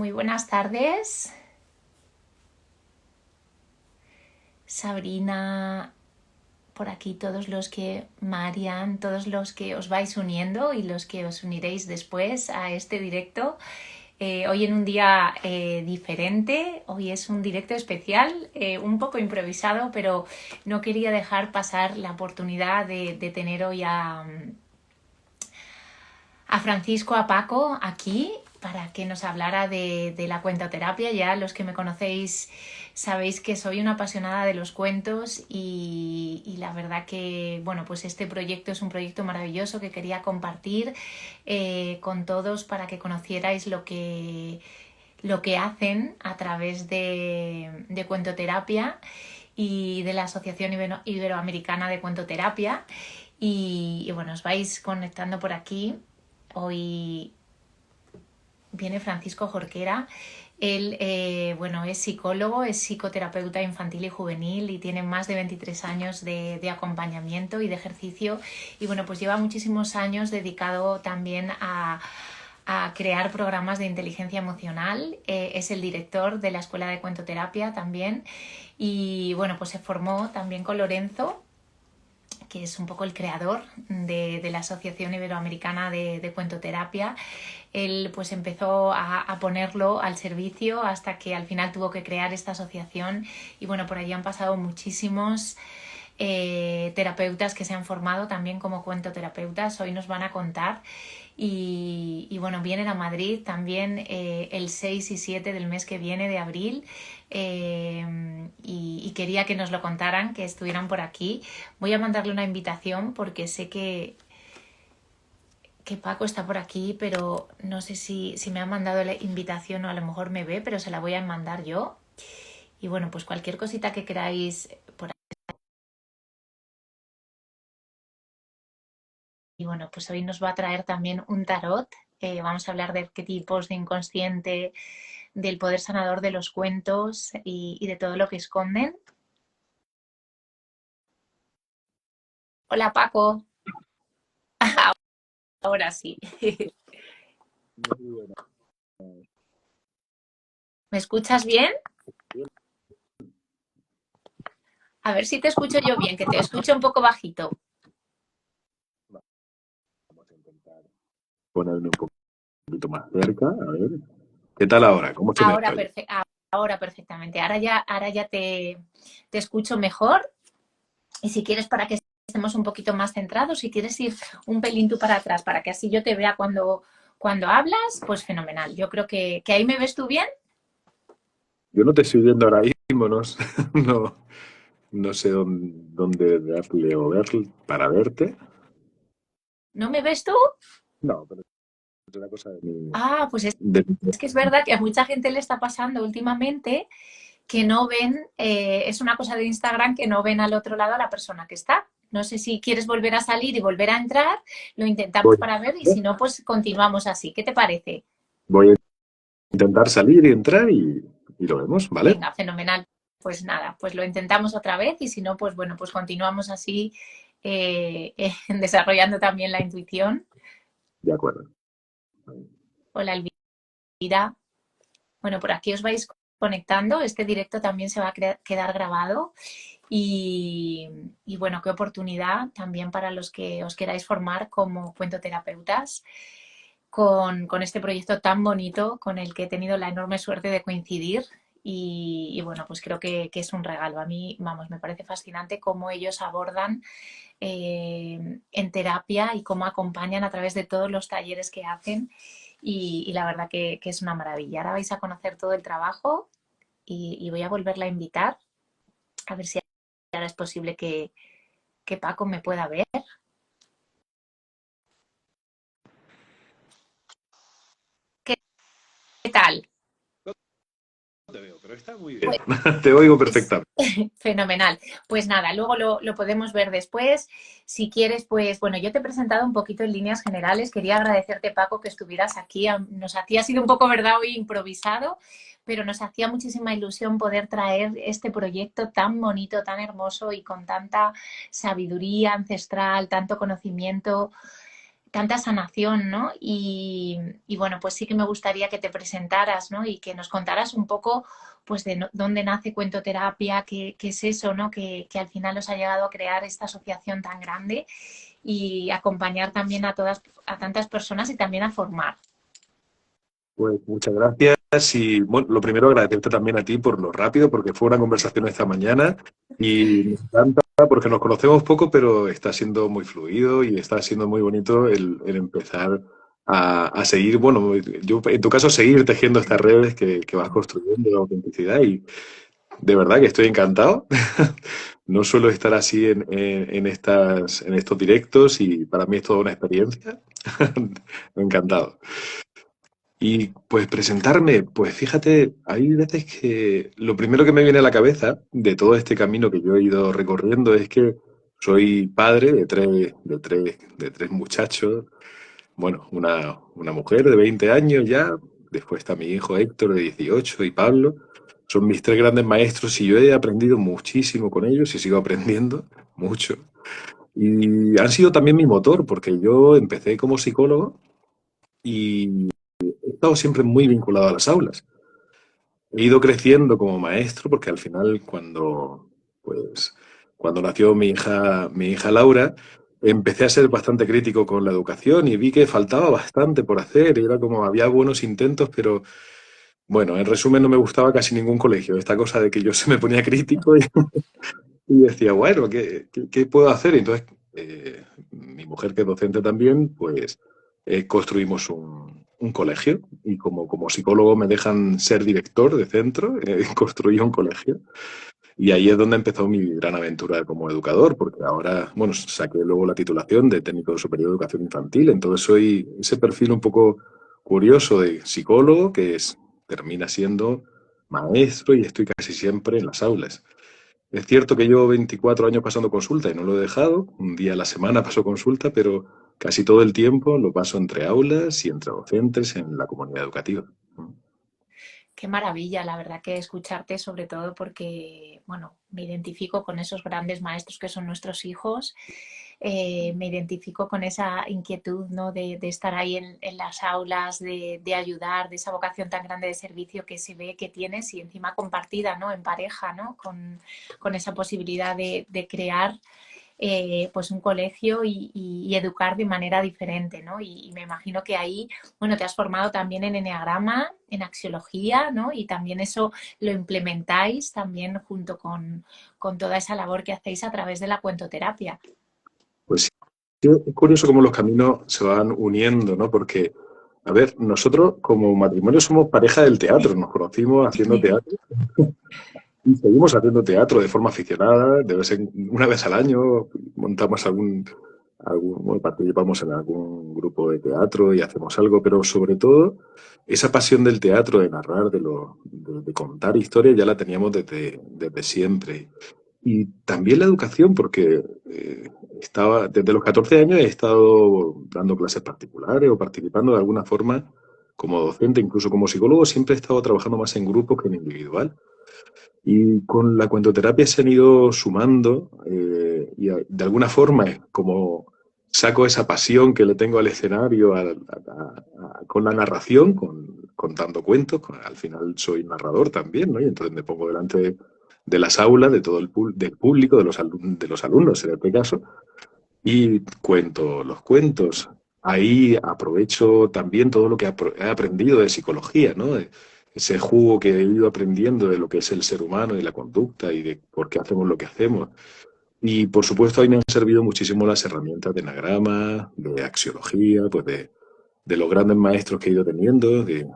Muy buenas tardes, Sabrina, por aquí Marian, todos los que os vais uniendo y los que os uniréis después a este directo. Hoy en un día diferente, hoy es un directo especial, un poco improvisado, pero no quería dejar pasar la oportunidad de tener hoy a Francisco, a Paco aquí para que nos hablara de la cuentoterapia. Ya los que me conocéis sabéis que soy una apasionada de los cuentos y la verdad que, bueno, pues este proyecto es un proyecto maravilloso que quería compartir con todos para que conocierais lo que hacen a través de cuentoterapia y de la Asociación Iberoamericana de Cuentoterapia. Y bueno, os vais conectando por aquí. Hoy viene Francisco Jorquera. Él, bueno, es psicólogo, es psicoterapeuta infantil y juvenil y tiene más de 23 años de acompañamiento y de ejercicio. Y bueno, pues lleva muchísimos años dedicado también a crear programas de inteligencia emocional. Es el director de la Escuela de Cuentoterapia también. Y bueno, pues se formó también con Lorenzo, que es un poco el creador de la Asociación Iberoamericana de Cuentoterapia. Él pues empezó a ponerlo al servicio hasta que al final tuvo que crear esta asociación y bueno, por allí han pasado muchísimos terapeutas que se han formado también como cuentoterapeutas. Hoy nos van a contar y bueno, vienen a Madrid también el 6 y 7 del mes que viene de abril y quería que nos lo contaran, que estuvieran por aquí. Voy a mandarle una invitación porque sé que Paco está por aquí, pero no sé si me ha mandado la invitación o a lo mejor me ve, pero se la voy a mandar yo. Y bueno, pues cualquier cosita que queráis por aquí. Y bueno, pues hoy nos va a traer también un tarot. Vamos a hablar de arquetipos, de inconsciente, del poder sanador de los cuentos y de todo lo que esconden. Hola Paco, ahora sí. Muy buena. ¿Me escuchas bien? A ver si te escucho yo bien, que te escucho un poco bajito. Vamos a intentar ponerme un poquito más cerca. A ver. ¿Qué tal ahora? ¿Cómo se me Ahora, oye? ahora perfectamente. Ahora ya te escucho mejor. Y si quieres, para que estemos un poquito más centrados, si quieres ir un pelín tú para atrás, para que así yo te vea cuando hablas, pues fenomenal. Yo creo que ahí me ves tú bien. Yo no te estoy viendo ahora mismo, no, no, no sé dónde darle o ver para verte. ¿No me ves tú? No, pero es una cosa de mi... Ah, pues de- es que es verdad que a mucha gente le está pasando últimamente que no ven, es una cosa de Instagram que no ven al otro lado a la persona que está. No sé si quieres volver a salir y volver a entrar, lo intentamos voy, para ver y si no, pues continuamos así. ¿Qué te parece? voy a intentar salir y entrar y lo vemos, ¿vale? Venga, fenomenal. Pues nada, pues lo intentamos otra vez y si no, pues bueno, pues continuamos así desarrollando también la intuición. De acuerdo. Hola Elvira. Bueno, por aquí os vais conectando. Este directo también se va a quedar grabado. Y bueno, qué oportunidad también para los que os queráis formar como cuentoterapeutas con este proyecto tan bonito con el que he tenido la enorme suerte de coincidir. Y bueno, pues creo que es un regalo. A mí, vamos, me parece fascinante cómo ellos abordan en terapia y cómo acompañan a través de todos los talleres que hacen. Y la verdad que es una maravilla. Ahora vais a conocer todo el trabajo y voy a volverla a invitar a ver si ahora es posible que Paco me pueda ver. ¿Qué tal? No te veo, pero está muy bien. Te oigo Pues perfectamente. fenomenal. Pues nada, luego lo podemos ver después. Si quieres, pues bueno, yo te he presentado un poquito en líneas generales. Quería agradecerte, Paco, que estuvieras aquí. Nos hacía sido un poco, ¿verdad?, hoy improvisado, pero nos hacía muchísima ilusión poder traer este proyecto tan bonito, tan hermoso y con tanta sabiduría ancestral, tanto conocimiento tanta sanación, ¿no? Y bueno, pues sí que me gustaría que te presentaras, ¿no? Y que nos contaras un poco, pues, de dónde nace Cuentoterapia, qué es eso, ¿no? Que al final os ha llegado a crear esta asociación tan grande y acompañar también a tantas personas y también a formar. Pues muchas gracias y bueno, lo primero agradecerte también a ti por lo rápido, porque fue una conversación esta mañana y me encanta porque nos conocemos poco, pero está siendo muy fluido y está siendo muy bonito el empezar a seguir, bueno, yo en tu caso seguir tejiendo estas redes que vas construyendo de autenticidad y de verdad que estoy encantado. No suelo estar así en estos directos y para mí es toda una experiencia. Encantado. Y pues presentarme, pues fíjate, hay veces que lo primero que me viene a la cabeza de todo este camino que yo he ido recorriendo es que soy padre de tres muchachos, bueno, una mujer de 20 años ya, después está mi hijo Héctor de 18 y Pablo, son mis tres grandes maestros y yo he aprendido muchísimo con ellos y sigo aprendiendo mucho. Y han sido también mi motor, porque yo empecé como psicólogo y he estado siempre muy vinculado a las aulas. He ido creciendo como maestro porque al final pues, cuando nació mi hija Laura, empecé a ser bastante crítico con la educación y vi que faltaba bastante por hacer. Y era como, había buenos intentos, pero bueno, en resumen no me gustaba casi ningún colegio. Esta cosa de que yo se me ponía crítico y decía, bueno, ¿qué puedo hacer? Y entonces, mi mujer, que es docente también, pues construimos un colegio y como psicólogo me dejan ser director de centro, construí un colegio y ahí es donde empezó mi gran aventura como educador, porque ahora, bueno, saqué luego la titulación de técnico superior de educación infantil, entonces soy ese perfil un poco curioso de psicólogo termina siendo maestro y estoy casi siempre en las aulas. Es cierto que llevo 24 años pasando consulta y no lo he dejado. Un día a la semana paso consulta, pero casi todo el tiempo lo paso entre aulas y entre docentes en la comunidad educativa. Qué maravilla, la verdad, que escucharte, sobre todo porque, bueno, me identifico con esos grandes maestros que son nuestros hijos, me identifico con esa inquietud, ¿no? De estar ahí en las aulas, de ayudar, de esa vocación tan grande de servicio que se ve que tienes y encima compartida, ¿no? En pareja, ¿no? Con esa posibilidad de crear pues un colegio y educar de manera diferente, ¿no? Y me imagino que ahí, bueno, te has formado también en eneagrama, en axiología, ¿no? Y también eso lo implementáis también junto con toda esa labor que hacéis a través de la cuentoterapia. Pues sí, es curioso cómo los caminos se van uniendo, ¿no? Porque, a ver, nosotros como matrimonio somos pareja del teatro, nos conocimos haciendo teatro y seguimos haciendo teatro de forma aficionada, una vez al año montamos bueno, participamos en algún grupo de teatro y hacemos algo, pero sobre todo esa pasión del teatro, de narrar, de contar historias, ya la teníamos desde siempre. Y también la educación, porque desde los 14 años he estado dando clases particulares o participando de alguna forma como docente, incluso como psicólogo, siempre he estado trabajando más en grupo que en individual. Y con la cuentoterapia se han ido sumando de alguna forma es como saco esa pasión que le tengo al escenario con la narración, contando cuentos. Al final soy narrador también, ¿no? Y entonces me pongo delante de las aulas, de todo del público, de los alumnos en este caso, y cuento los cuentos. Ahí aprovecho también todo lo que he aprendido de psicología, ¿no? Ese jugo que he ido aprendiendo de lo que es el ser humano y la conducta y de por qué hacemos lo que hacemos. Y por supuesto ahí me han servido muchísimo las herramientas de enagrama, de axiología, pues de los grandes maestros que he ido teniendo, de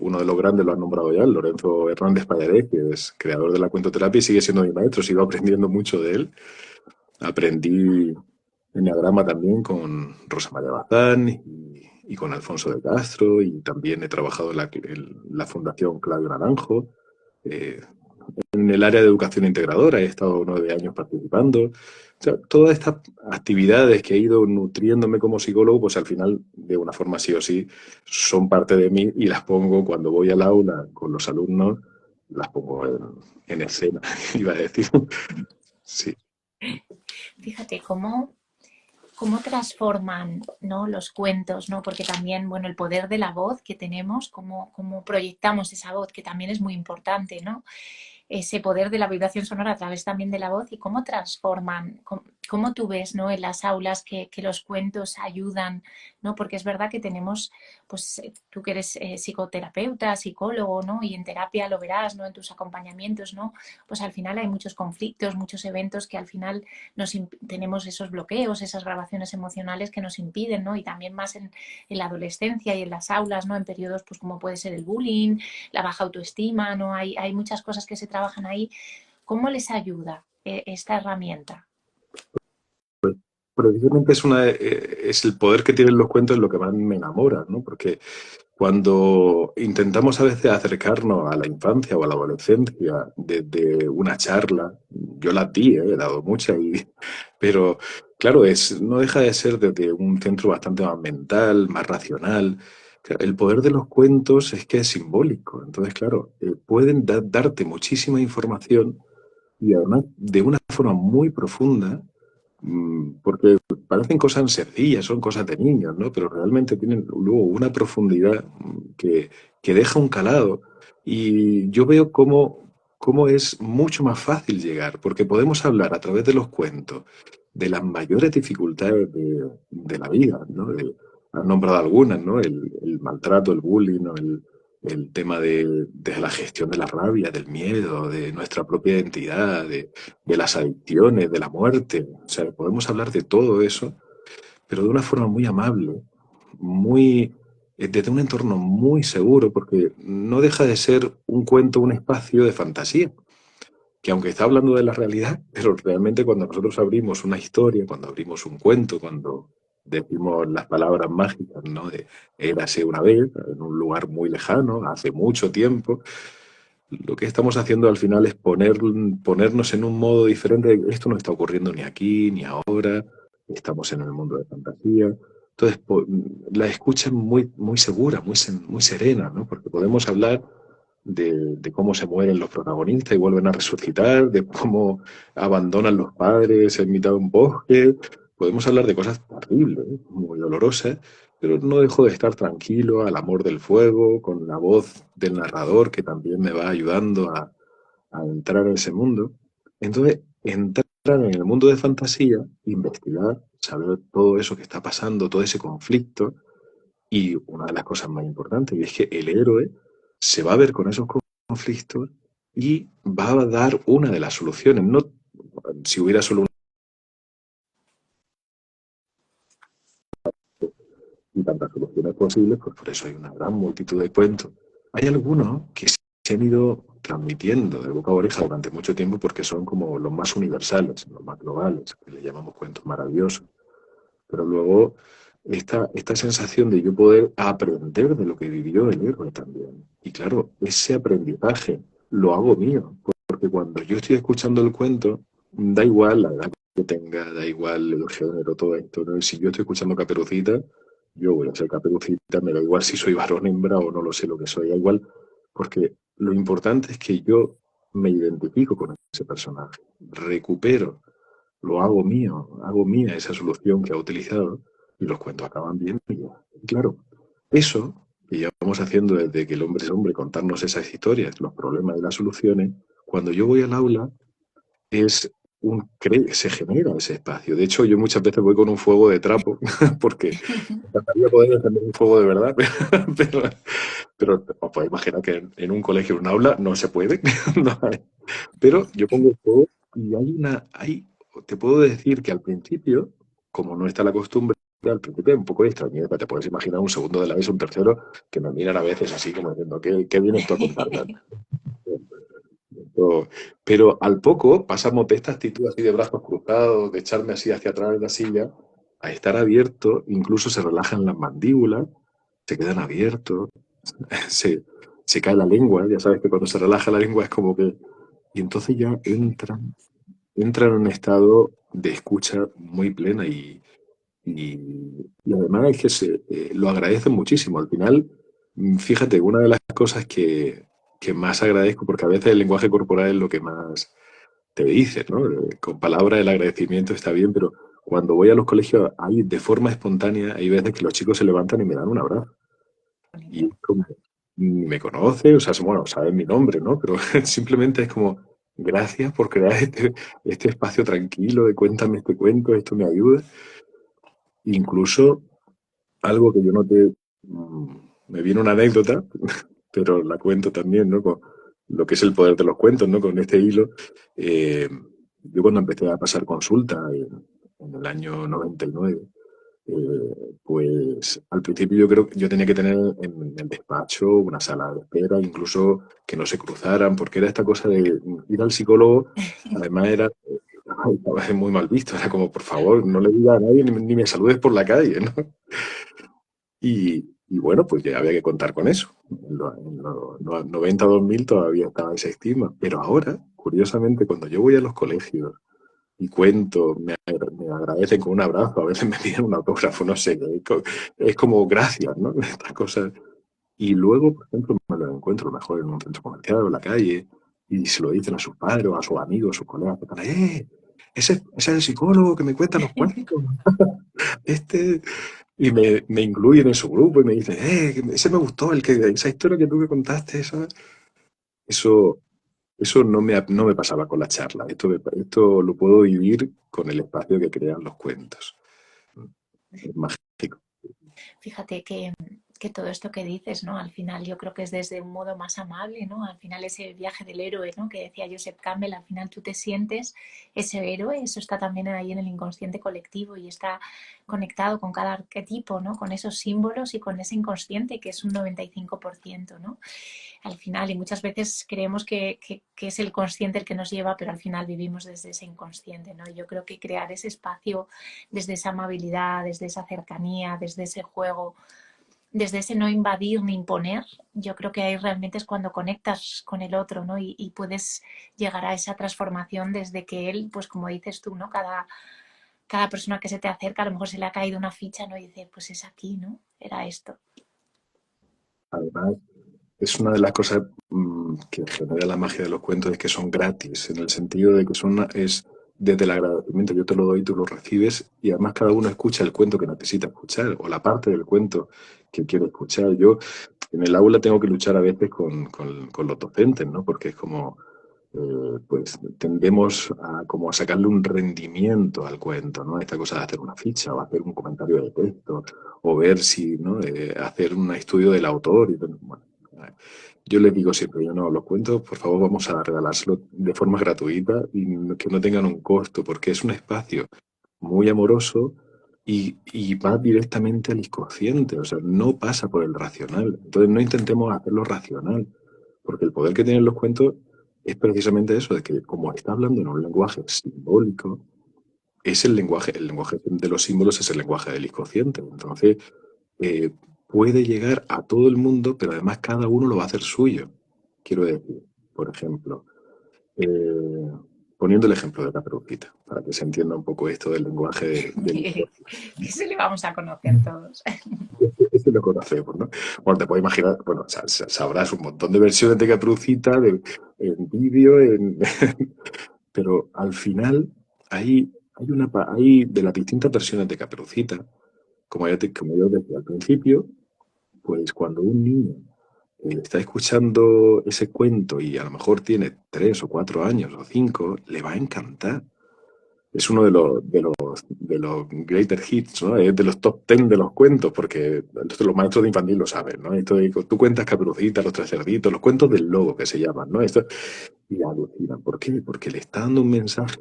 uno de los grandes lo han nombrado ya, Lorenzo Hernández Pallarés, que es creador de la cuentoterapia y sigue siendo mi maestro, sigo aprendiendo mucho de él. Aprendí enneagrama también con Rosa María Bazán y con Alfonso de Castro, y también he trabajado en la Fundación Claudio Naranjo. Eh, en el área de educación integradora he estado 9 años participando. O sea, todas estas actividades que he ido nutriéndome como psicólogo, pues al final, de una forma sí o sí, son parte de mí y las pongo cuando voy al aula con los alumnos, las pongo en escena, iba a decir. Sí. Fíjate cómo cómo transforman, ¿no?, los cuentos, ¿no? Porque también, bueno, el poder de la voz que tenemos, cómo proyectamos esa voz, que también es muy importante, ¿no? Ese poder de la vibración sonora a través también de la voz y cómo transforman, cómo tú ves, ¿no?, en las aulas que los cuentos ayudan, ¿no? Porque es verdad que tenemos, pues tú que eres psicoterapeuta, psicólogo, ¿no? Y en terapia lo verás, ¿no? En tus acompañamientos, ¿no? Pues al final hay muchos conflictos, muchos eventos que al final tenemos esos bloqueos, esas grabaciones emocionales que nos impiden, ¿no? Y también más en la adolescencia y en las aulas, ¿no? En periodos, pues como puede ser el bullying, la baja autoestima, ¿no? Hay muchas cosas que se trabajan ahí. ¿Cómo les ayuda esta herramienta? Precisamente es el poder que tienen los cuentos lo que más me enamora, ¿no? Porque cuando intentamos a veces acercarnos a la infancia o a la adolescencia desde una charla, yo las di, he dado muchas, pero claro, no deja de ser desde un centro bastante más mental, más racional. Claro, el poder de los cuentos es que es simbólico, entonces claro, pueden darte muchísima información y además de una forma muy profunda, porque parecen cosas sencillas, son cosas de niños, ¿no? Pero realmente tienen luego una profundidad que deja un calado. Y yo veo cómo es mucho más fácil llegar, porque podemos hablar a través de los cuentos de las mayores dificultades de la vida, ¿no? Han nombrado algunas, ¿no? El maltrato, el bullying, ¿no? El tema de la gestión de la rabia, del miedo, de nuestra propia identidad, de las adicciones, de la muerte. O sea, podemos hablar de todo eso, pero de una forma muy amable, muy desde un entorno muy seguro, porque no deja de ser un cuento, un espacio de fantasía, que aunque está hablando de la realidad, pero realmente cuando nosotros abrimos una historia, cuando abrimos un cuento, cuando decimos las palabras mágicas, ¿no? De érase una vez, en un lugar muy lejano, hace mucho tiempo, lo que estamos haciendo al final es ponernos en un modo diferente. Esto no está ocurriendo ni aquí ni ahora. Estamos en el mundo de fantasía. Entonces, la escucha es muy, muy segura, muy serena, ¿no? Porque podemos hablar de cómo se mueren los protagonistas y vuelven a resucitar, de cómo abandonan los padres en mitad de un bosque. Podemos hablar de cosas terribles, ¿eh? Muy dolorosas, pero no dejo de estar tranquilo al amor del fuego, con la voz del narrador que también me va ayudando a entrar en ese mundo. Entonces, entrar en el mundo de fantasía, investigar, saber todo eso que está pasando, todo ese conflicto, y una de las cosas más importantes, y es que el héroe se va a ver con esos conflictos y va a dar una de las soluciones. No, si hubiera solo y tantas soluciones posibles, pues por eso hay una gran multitud de cuentos. Hay algunos que se han ido transmitiendo de boca a oreja durante mucho tiempo porque son como los más universales, los más globales, que le llamamos cuentos maravillosos. Pero luego esta sensación de yo poder aprender de lo que vivió el héroe también. Y claro, ese aprendizaje lo hago mío, porque cuando yo estoy escuchando el cuento, da igual la edad que tenga, da igual el género, todo esto, ¿no? Si yo estoy escuchando Caperucita, yo voy a ser Caperucita, me da igual si soy varón, hembra o no lo sé lo que soy, da igual, porque lo importante es que yo me identifico con ese personaje, recupero, lo hago mía esa solución que ha utilizado y los cuentos acaban bien. Y claro, eso que llevamos haciendo desde que el hombre es hombre, contarnos esas historias, los problemas y las soluciones, cuando yo voy al aula es se genera ese espacio. De hecho, yo muchas veces voy con un fuego de trapo, porque me encantaría poder encender un fuego de verdad, pero, pero os podéis imaginar que en un colegio, en un aula, no se puede. No hay. Pero yo pongo el fuego y te puedo decir que al principio, como no está la costumbre, al principio hay un poco de extrañeza. Te puedes imaginar un segundo de la vez, un tercero, que me miran a veces así como diciendo, ¿qué vienes tú a contarme? Pero al poco pasamos de esta actitud así de brazos cruzados, de echarme así hacia atrás de la silla, a estar abierto, incluso se relajan las mandíbulas, se quedan abiertos, se, se cae la lengua, ya sabes que cuando se relaja la lengua es como que... Y entonces ya entran en un estado de escucha muy plena y además es que lo agradecen muchísimo. Al final, fíjate, una de las cosas que más agradezco, porque a veces el lenguaje corporal es lo que más te dice, ¿no? Con palabras el agradecimiento está bien, pero cuando voy a los colegios, hay de forma espontánea, hay veces que los chicos se levantan y me dan un abrazo. Y Bonito. es como, ni me conoce, o sea, bueno, saben mi nombre, ¿no? Pero simplemente es como, gracias por crear este espacio tranquilo de cuéntame este cuento, esto me ayuda. Incluso algo que yo noté, me viene una anécdota, pero la cuento también, ¿no? Con lo que es el poder de los cuentos, ¿no? Con este hilo. eh, yo cuando empecé a pasar consulta en el año 99, pues al principio yo creo que yo tenía que tener en el despacho una sala de espera, incluso que no se cruzaran, porque era esta cosa de ir al psicólogo, además era, estaba muy mal visto, era como, por favor, no le diga a nadie ni me saludes por la calle, ¿no? Y bueno, pues ya había que contar con eso. En los 90, 2000 todavía estaba ese estigma, pero ahora, curiosamente, cuando yo voy a los colegios y cuento, me agradecen con un abrazo, a veces me piden un autógrafo, no sé, es como gracias, ¿no? Estas cosas. Y luego, por ejemplo, me lo encuentro mejor en un centro comercial o en la calle y se lo dicen a sus padres o a sus amigos, a sus colegas, que están, ese es el psicólogo que me cuenta los cuentos. Este, y me incluyen en su grupo y me dicen, ese me gustó, esa historia que tú me contaste, eso, eso no me pasaba con la charla. Esto lo puedo vivir con el espacio que crean los cuentos. Es mágico. Fíjate que todo esto que dices, ¿no? Al final yo creo que es desde un modo más amable, ¿no? Al final ese viaje del héroe, ¿no? Que decía Joseph Campbell, al final tú te sientes ese héroe, eso está también ahí en el inconsciente colectivo y está conectado con cada arquetipo, ¿no? Con esos símbolos y con ese inconsciente que es un 95%, ¿no? Al final, y muchas veces creemos que es el consciente el que nos lleva, pero al final vivimos desde ese inconsciente, ¿no? Yo creo que crear ese espacio desde esa amabilidad, desde esa cercanía, desde ese juego, desde ese no invadir ni imponer, yo creo que ahí realmente es cuando conectas con el otro, ¿no? Y puedes llegar a esa transformación desde que él, pues como dices tú, ¿no? Cada persona que se te acerca, a lo mejor se le ha caído una ficha, ¿no? Y dice, pues es aquí, ¿no? Era esto. Además, es una de las cosas que genera la magia de los cuentos, es que son gratis, en el sentido de que es desde el agradecimiento, yo te lo doy, tú lo recibes, y además cada uno escucha el cuento que necesita escuchar, o la parte del cuento que quiere escuchar. Yo en el aula tengo que luchar a veces con los docentes, ¿no? Porque es como, pues tendemos a como a sacarle un rendimiento al cuento, ¿no? Esta cosa de hacer una ficha o hacer un comentario de texto o ver si, ¿no? Hacer un estudio del autor. Bueno, yo les digo siempre, yo no, los cuentos, por favor, vamos a regalárselo de forma gratuita y que no tengan un costo, porque es un espacio muy amoroso y va directamente al inconsciente, o sea, no pasa por el racional. Entonces no intentemos hacerlo racional, porque el poder que tienen los cuentos es precisamente eso, de que como está hablando en un lenguaje simbólico, es el lenguaje de los símbolos es el lenguaje del inconsciente. Entonces, eh, puede llegar a todo el mundo, pero además cada uno lo va a hacer suyo. Quiero decir, por ejemplo, eh, poniendo el ejemplo de Caperucita, para que se entienda un poco esto del lenguaje del Que se le vamos a conocer todos. este lo conocemos, ¿no? Bueno, te puedes imaginar, bueno, sabrás un montón de versiones de Caperucita en vídeo, pero al final hay de las distintas versiones de Caperucita, como yo decía al principio, pues cuando un niño está escuchando ese cuento y a lo mejor tiene 3 o 4 años o 5, le va a encantar. Es uno de los greater hits, ¿no? Es de los top 10 de los cuentos, porque los maestros de infantil lo saben, ¿no? Esto de, tú cuentas Caperucita, los tres cerditos, los cuentos del lobo que se llaman, ¿no? Y alucinan. ¿Por qué? Porque le está dando un mensaje.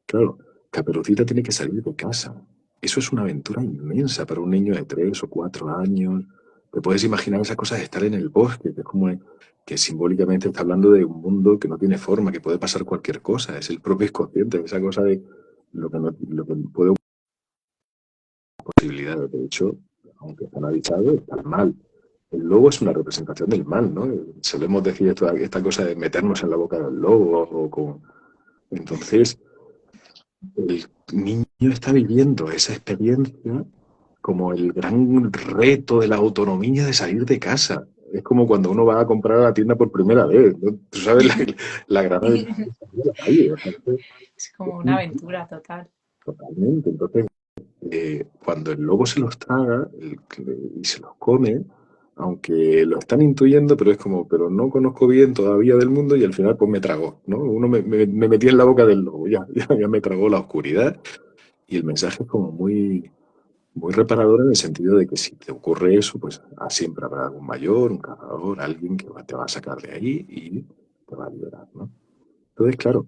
Claro, Caperucita tiene que salir de casa. Eso es una aventura inmensa para un niño de 3 o 4 años. Te puedes imaginar esas cosas de estar en el bosque, que es como que simbólicamente está hablando de un mundo que no tiene forma, que puede pasar cualquier cosa. Es el propio inconsciente, esa cosa de lo que puede posibilidades. De hecho, aunque están avisados, está el mal. El lobo es una representación del mal, ¿no? Solemos decir esta cosa de meternos en la boca del lobo o con... Entonces, el niño está viviendo esa experiencia como el gran reto de la autonomía de salir de casa. Es como cuando uno va a comprar a la tienda por primera vez, ¿no? Tú sabes la gran aventura de salir a la calle. O sea, Es como una aventura total. Totalmente. Entonces, cuando el lobo se los traga y se los come, aunque lo están intuyendo, pero es como, pero no conozco bien todavía del mundo y al final pues me tragó, ¿no? Uno me metí en la boca del lobo, ya me tragó la oscuridad y el mensaje es como muy reparador en el sentido de que si te ocurre eso, pues siempre habrá algún mayor, un cazador, alguien que te va a sacar de ahí y te va a liberar, ¿no? Entonces, claro,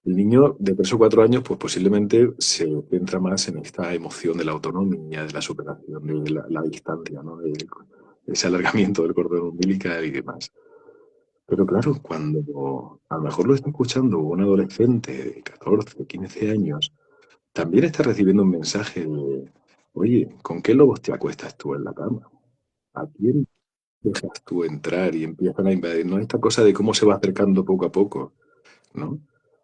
el niño de 3 o 4 años, pues posiblemente se centra más en esta emoción de la autonomía, de la superación, de la distancia, ¿no? De ese alargamiento del cordón umbilical y demás. Pero claro, cuando a lo mejor lo está escuchando un adolescente de 14, 15 años, también está recibiendo un mensaje de, oye, ¿con qué lobos te acuestas tú en la cama? ¿A quién dejas tú entrar? Y empiezan a invadir, ¿no? Esta cosa de cómo se va acercando poco a poco, ¿no?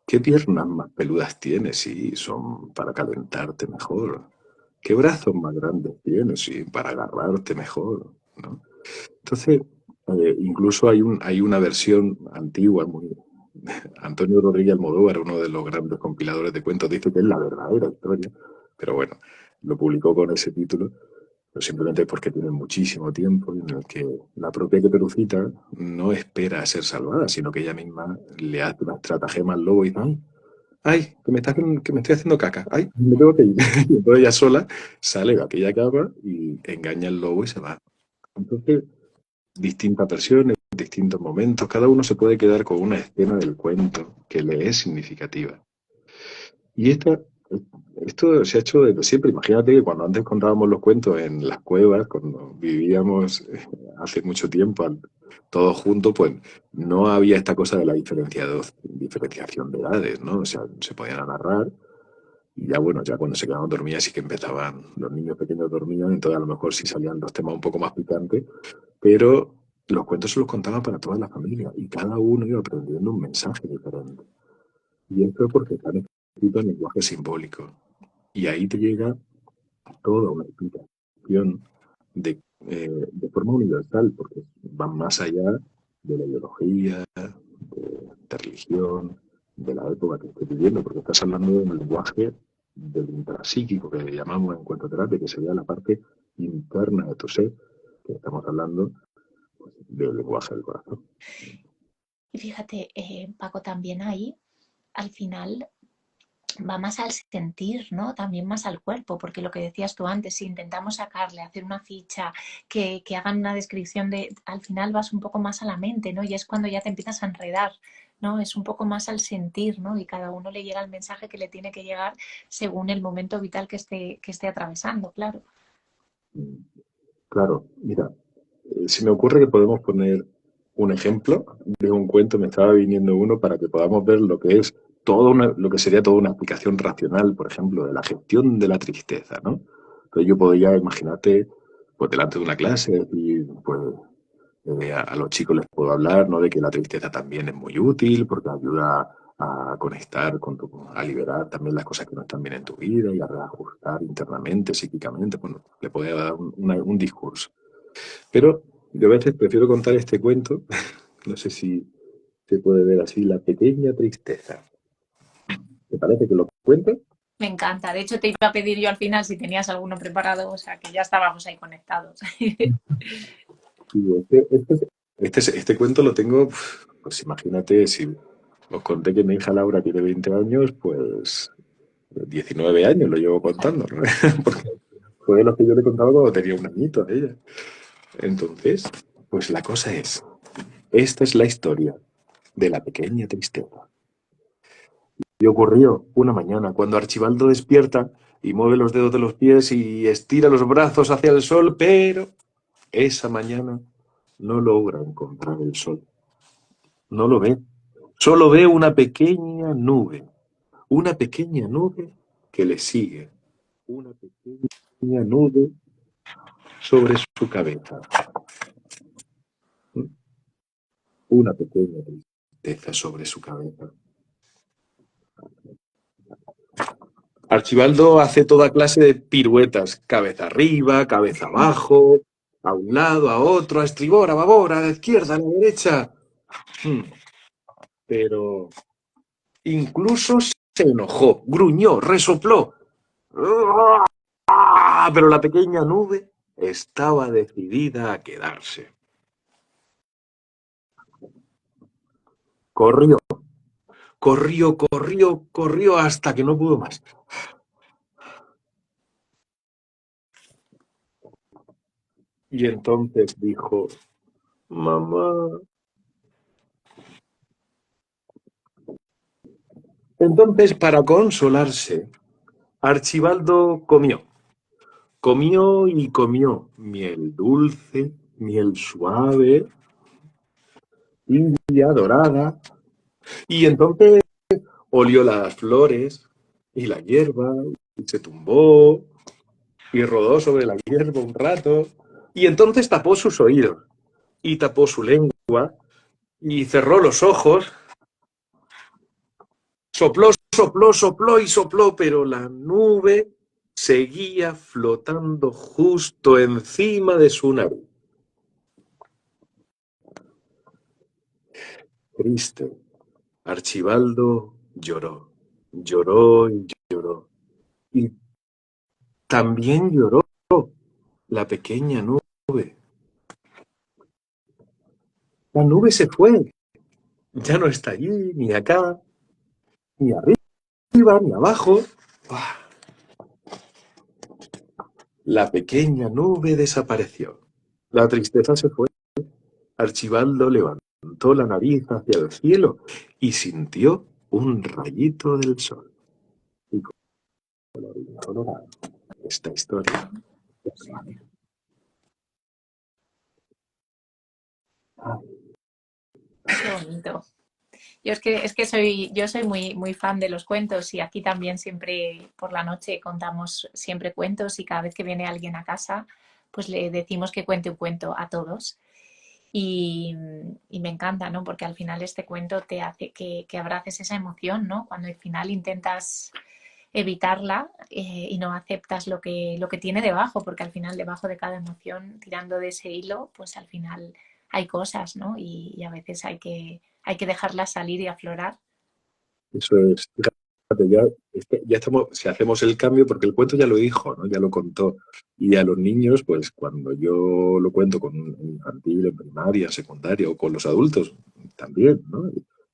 ¿Qué piernas más peludas tienes? Sí, son para calentarte mejor. ¿Qué brazos más grandes tienes? Sí, para agarrarte mejor, ¿no? Entonces, incluso hay una versión antigua, Antonio Rodríguez Almodóvar, uno de los grandes compiladores de cuentos, dice que es la verdadera historia, pero bueno, lo publicó con ese título, pero simplemente porque tiene muchísimo tiempo en el que la propia Caperucita no espera a ser salvada, sino que ella misma le hace una estratagema al lobo y dice, ay, ay, que me estoy haciendo caca, ay, me tengo que ir. Y entonces ella sola sale de aquella cama y engaña al lobo y se va. Entonces, distintas versiones, distintos momentos, cada uno se puede quedar con una escena del cuento que le es significativa. Y esto se ha hecho desde siempre. Imagínate que cuando antes contábamos los cuentos en las cuevas, cuando vivíamos hace mucho tiempo todos juntos, pues no había esta cosa de la diferenciación de edades, ¿no? O sea, se podían narrar y ya bueno, ya cuando se quedaban dormidas sí que empezaban, los niños pequeños dormían, entonces a lo mejor sí salían los temas un poco más picantes, pero los cuentos se los contaban para toda la familia y cada uno iba aprendiendo un mensaje diferente. Y esto es porque están escritos en lenguaje simbólico. Y ahí te llega toda una explicación de forma universal, porque van más allá de la ideología, de religión, de la época que estés viviendo, porque estás hablando de un lenguaje del intrapsíquico que le llamamos en cuentoterapia, que sería la parte interna de tu ser, que estamos hablando pues, del lenguaje del corazón. Y fíjate, Paco, también ahí, al final, va más al sentir, ¿no? También más al cuerpo, porque lo que decías tú antes, si intentamos sacarle, hacer una ficha, que hagan una descripción de, al final vas un poco más a la mente, ¿no? Y es cuando ya te empiezas a enredar, ¿no? Es un poco más al sentir, ¿no? Y cada uno le llega el mensaje que le tiene que llegar según el momento vital que esté atravesando, claro. Claro, mira, se me ocurre que podemos poner un ejemplo de un cuento, me estaba viniendo uno para que podamos ver lo que es lo que sería toda una explicación racional, por ejemplo, de la gestión de la tristeza, ¿no? Entonces yo podría, imagínate, pues delante de una clase y pues a los chicos les puedo hablar, ¿no? De que la tristeza también es muy útil porque ayuda a conectar a liberar también las cosas que no están bien en tu vida y a reajustar internamente, psíquicamente. Bueno, le podría dar un discurso. Pero yo a veces prefiero contar este cuento, no sé si se puede ver así, la pequeña tristeza. ¿Te parece que lo cuente? Me encanta. De hecho, te iba a pedir yo al final si tenías alguno preparado, o sea que ya estábamos ahí conectados. Sí, este cuento lo tengo, pues imagínate, si os conté que mi hija Laura tiene 20 años, pues 19 años lo llevo contando, ¿no? Porque fue lo que yo le contaba cuando tenía un añito a ella. Entonces, pues la cosa esta es la historia de la pequeña tristeza. Y ocurrió una mañana cuando Archibaldo despierta y mueve los dedos de los pies y estira los brazos hacia el sol, pero esa mañana no logra encontrar el sol. No lo ve. Solo ve una pequeña nube que le sigue, una pequeña nube sobre su cabeza, una pequeña tristeza sobre su cabeza. Archibaldo hace toda clase de piruetas, cabeza arriba, cabeza abajo, a un lado, a otro, a estribor, a babor, a la izquierda, a la derecha. Pero incluso se enojó, gruñó, resopló, Pero la pequeña nube estaba decidida a quedarse. Corrió, corrió hasta que no pudo más. Y entonces dijo, mamá. Entonces, para consolarse, Archibaldo comió. Comió y comió miel dulce, miel suave, India dorada. Y entonces olió las flores y la hierba y se tumbó y rodó sobre la hierba un rato. Y entonces tapó sus oídos y tapó su lengua y cerró los ojos. Sopló, sopló y sopló, pero la nube seguía flotando justo encima de su nariz. Triste, Archibaldo lloró, lloró y lloró. Y también lloró la pequeña nube. La nube se fue, ya no está allí, ni acá, ni arriba, ni abajo. La pequeña nube desapareció. La tristeza se fue. Archibaldo levantó la nariz hacia el cielo y sintió un rayito del sol. Y colorín colorado, esta historia. Qué bonito. Yo soy muy, muy fan de los cuentos y aquí también siempre por la noche contamos siempre cuentos y cada vez que viene alguien a casa, pues le decimos que cuente un cuento a todos. Y, y me encanta, ¿no? Porque al final este cuento te hace que abraces esa emoción, ¿no? Cuando al final intentas evitarla y no aceptas lo que tiene debajo, porque al final debajo de cada emoción, tirando de ese hilo, pues al final hay cosas, ¿no? Y a veces hay que dejarlas salir y aflorar. Eso es, fíjate, ya estamos, si hacemos el cambio, porque el cuento ya lo dijo, ¿no? Ya lo contó. Y a los niños, pues cuando yo lo cuento con un infantil, en primaria, secundaria o con los adultos, también, ¿no?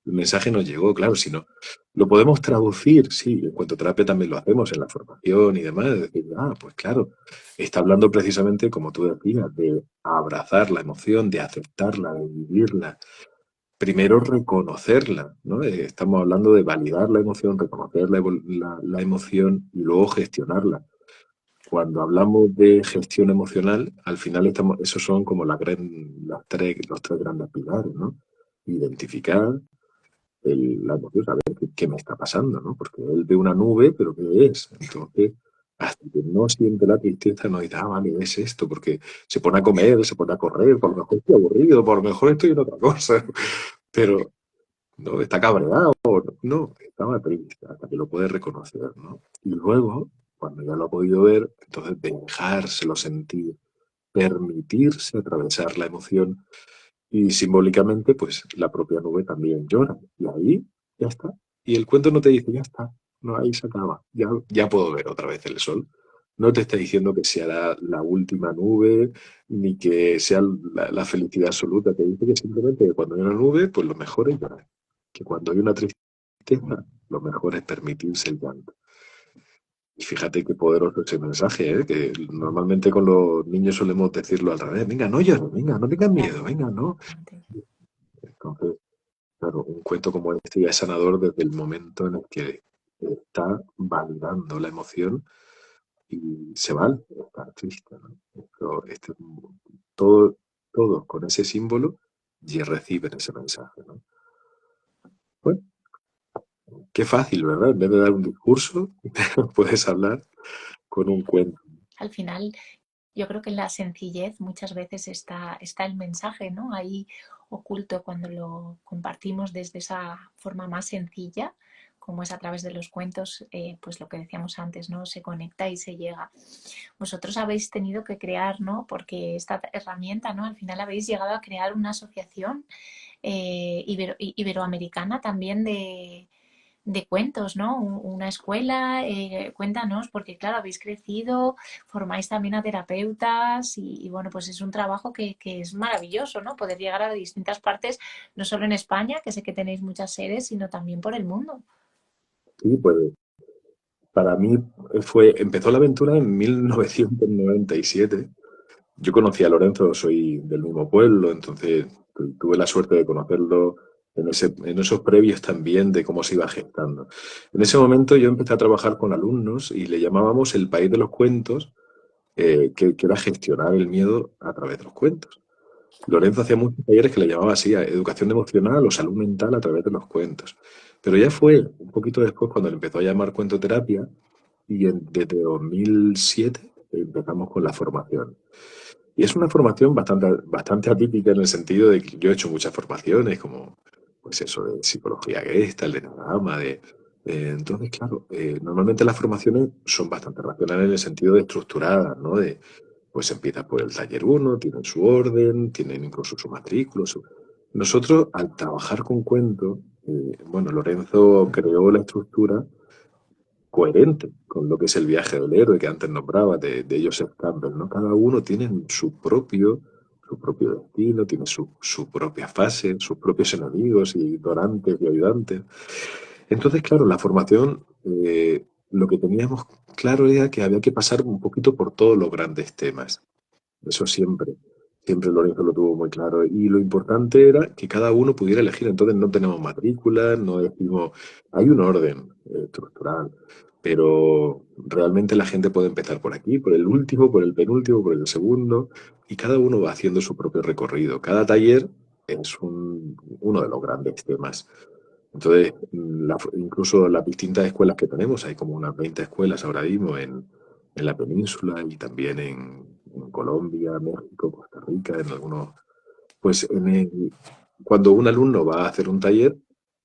El mensaje nos llegó, claro, si no, lo podemos traducir, sí, en cuentoterapia también lo hacemos en la formación y demás, es decir, pues claro, está hablando precisamente, como tú decías, de abrazar la emoción, de aceptarla, de vivirla, primero reconocerla, ¿no? Estamos hablando de validar la emoción, reconocer la emoción y luego gestionarla. Cuando hablamos de gestión emocional, al final esos son como los tres grandes pilares, ¿no? Identificar la emoción, saber qué me está pasando, ¿no? Porque él ve una nube, pero ¿qué es? Entonces, hasta que no siente la tristeza, no dice, vale, es esto, porque se pone a comer, se pone a correr, por lo mejor estoy aburrido, por lo mejor estoy en otra cosa, pero no está cabreado, no, estaba triste, hasta que lo puede reconocer, ¿no? Y luego, cuando ya lo ha podido ver, entonces dejárselo sentir, permitirse atravesar la emoción y simbólicamente, pues la propia nube también llora. Y ahí ya está. Y el cuento no te dice, ya está, no, ahí se acaba, ya puedo ver otra vez el sol. No te está diciendo que sea la última nube, ni que sea la felicidad absoluta. Te dice que simplemente cuando hay una nube, pues lo mejor es llorar. Que cuando hay una tristeza, lo mejor es permitirse el llanto. Y fíjate qué poderoso ese mensaje, ¿eh? Que normalmente con los niños solemos decirlo al revés. Venga, no llores, venga, no tengas miedo, venga, no. Entonces, claro, un cuento como este ya es sanador desde el momento en el que está validando la emoción y se vale estar triste, ¿no? Todo, todos con ese símbolo y reciben ese mensaje, ¿no? Bueno, qué fácil, ¿verdad? En vez de dar un discurso, puedes hablar con un cuento. Al final, yo creo que en la sencillez muchas veces está el mensaje, ¿no? Ahí oculto cuando lo compartimos desde esa forma más sencilla, como es a través de los cuentos, pues lo que decíamos antes, ¿no? Se conecta y se llega. Vosotros habéis tenido que crear, ¿no? Porque esta herramienta, ¿no? Al final habéis llegado a crear una asociación iberoamericana también de cuentos, ¿no? Una escuela, cuéntanos, porque claro, habéis crecido, formáis también a terapeutas y, bueno, pues es un trabajo que es maravilloso, ¿no? Poder llegar a distintas partes, no solo en España, que sé que tenéis muchas sedes, sino también por el mundo. Sí, pues para mí empezó la aventura en 1997. Yo conocí a Lorenzo, soy del mismo pueblo, entonces tuve la suerte de conocerlo en esos previos también de cómo se iba gestando. En ese momento yo empecé a trabajar con alumnos y le llamábamos el país de los cuentos, que era gestionar el miedo a través de los cuentos. Lorenzo hacía muchos talleres que le llamaba así, a educación emocional o salud mental a través de los cuentos. Pero ya fue un poquito después cuando le empezó a llamar cuentoterapia y desde 2007 empezamos con la formación. Y es una formación bastante atípica en el sentido de que yo he hecho muchas formaciones, como pues eso de psicología Gestalt, de Enneagrama, entonces, claro, normalmente las formaciones son bastante racionales en el sentido de estructuradas, ¿no? Pues empieza por el taller uno, tienen su orden, tienen incluso su matrícula. Nosotros, al trabajar con cuentos, bueno, Lorenzo creó la estructura coherente con lo que es el viaje del héroe que antes nombraba de Joseph Campbell, ¿no? Cada uno tiene su propio destino, tiene su propia fase, sus propios enemigos y donantes y ayudantes. Entonces, claro, la formación, lo que teníamos claro era que había que pasar un poquito por todos los grandes temas. Eso siempre Lorenzo lo tuvo muy claro. Y lo importante era que cada uno pudiera elegir. Entonces no tenemos matrículas, no decimos, hay un orden estructural, pero realmente la gente puede empezar por aquí, por el último, por el penúltimo, por el segundo, y cada uno va haciendo su propio recorrido. Cada taller es uno de los grandes temas. Entonces, incluso las distintas escuelas que tenemos, hay como unas 20 escuelas ahora mismo en la península y también en Colombia, México, Costa Rica, en algunos. Pues cuando un alumno va a hacer un taller,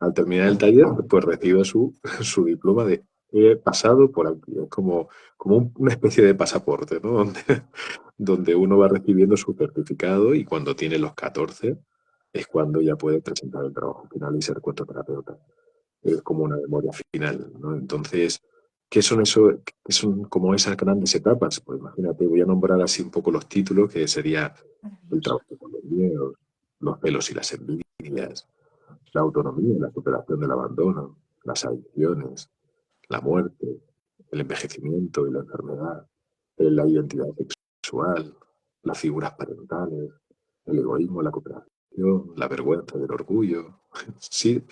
al terminar el taller, pues recibe su diploma de he pasado por aquí. Es como una especie de pasaporte, ¿no? Donde uno va recibiendo su certificado y cuando tiene los 14 es cuando ya puede presentar el trabajo final y ser cuentoterapeuta. Es como una memoria final, ¿no? Entonces, ¿qué son como esas grandes etapas? Pues imagínate, voy a nombrar así un poco los títulos, que sería el Maravilloso. trabajo con los miedos, los celos y las envidias, la autonomía y la superación del abandono, las adicciones, la muerte, el envejecimiento y la enfermedad, la identidad sexual, las figuras parentales, el egoísmo, la cooperación, la vergüenza y el orgullo. Sí,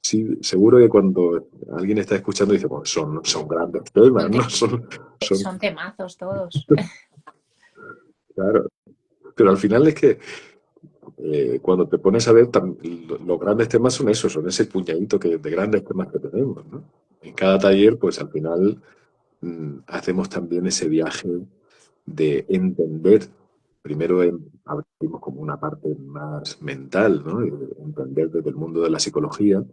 sí, seguro que cuando alguien está escuchando dice, pues son grandes temas, Son, ¿no? Son, son temazos todos. claro. Pero al final es que cuando te pones a ver, los grandes temas son esos, son ese puñadito de grandes temas que tenemos, ¿no? En cada taller, pues al final hacemos también ese viaje de entender, primero abrimos como una parte más mental, ¿no? De entender desde el mundo de la psicología,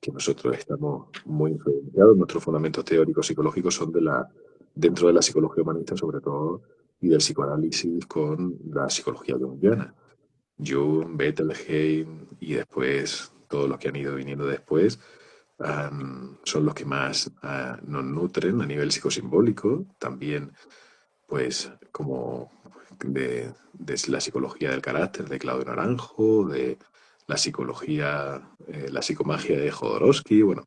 que nosotros estamos muy influenciados, nuestros fundamentos teóricos psicológicos son dentro de la psicología humanista sobre todo, y del psicoanálisis con la psicología junguiana. Jung, Bettelheim y después todos los que han ido viniendo después son los que más nos nutren a nivel psicosimbólico. También, pues, como de la psicología del carácter de Claudio Naranjo, de la psicología, la psicomagia de Jodorowsky. Bueno,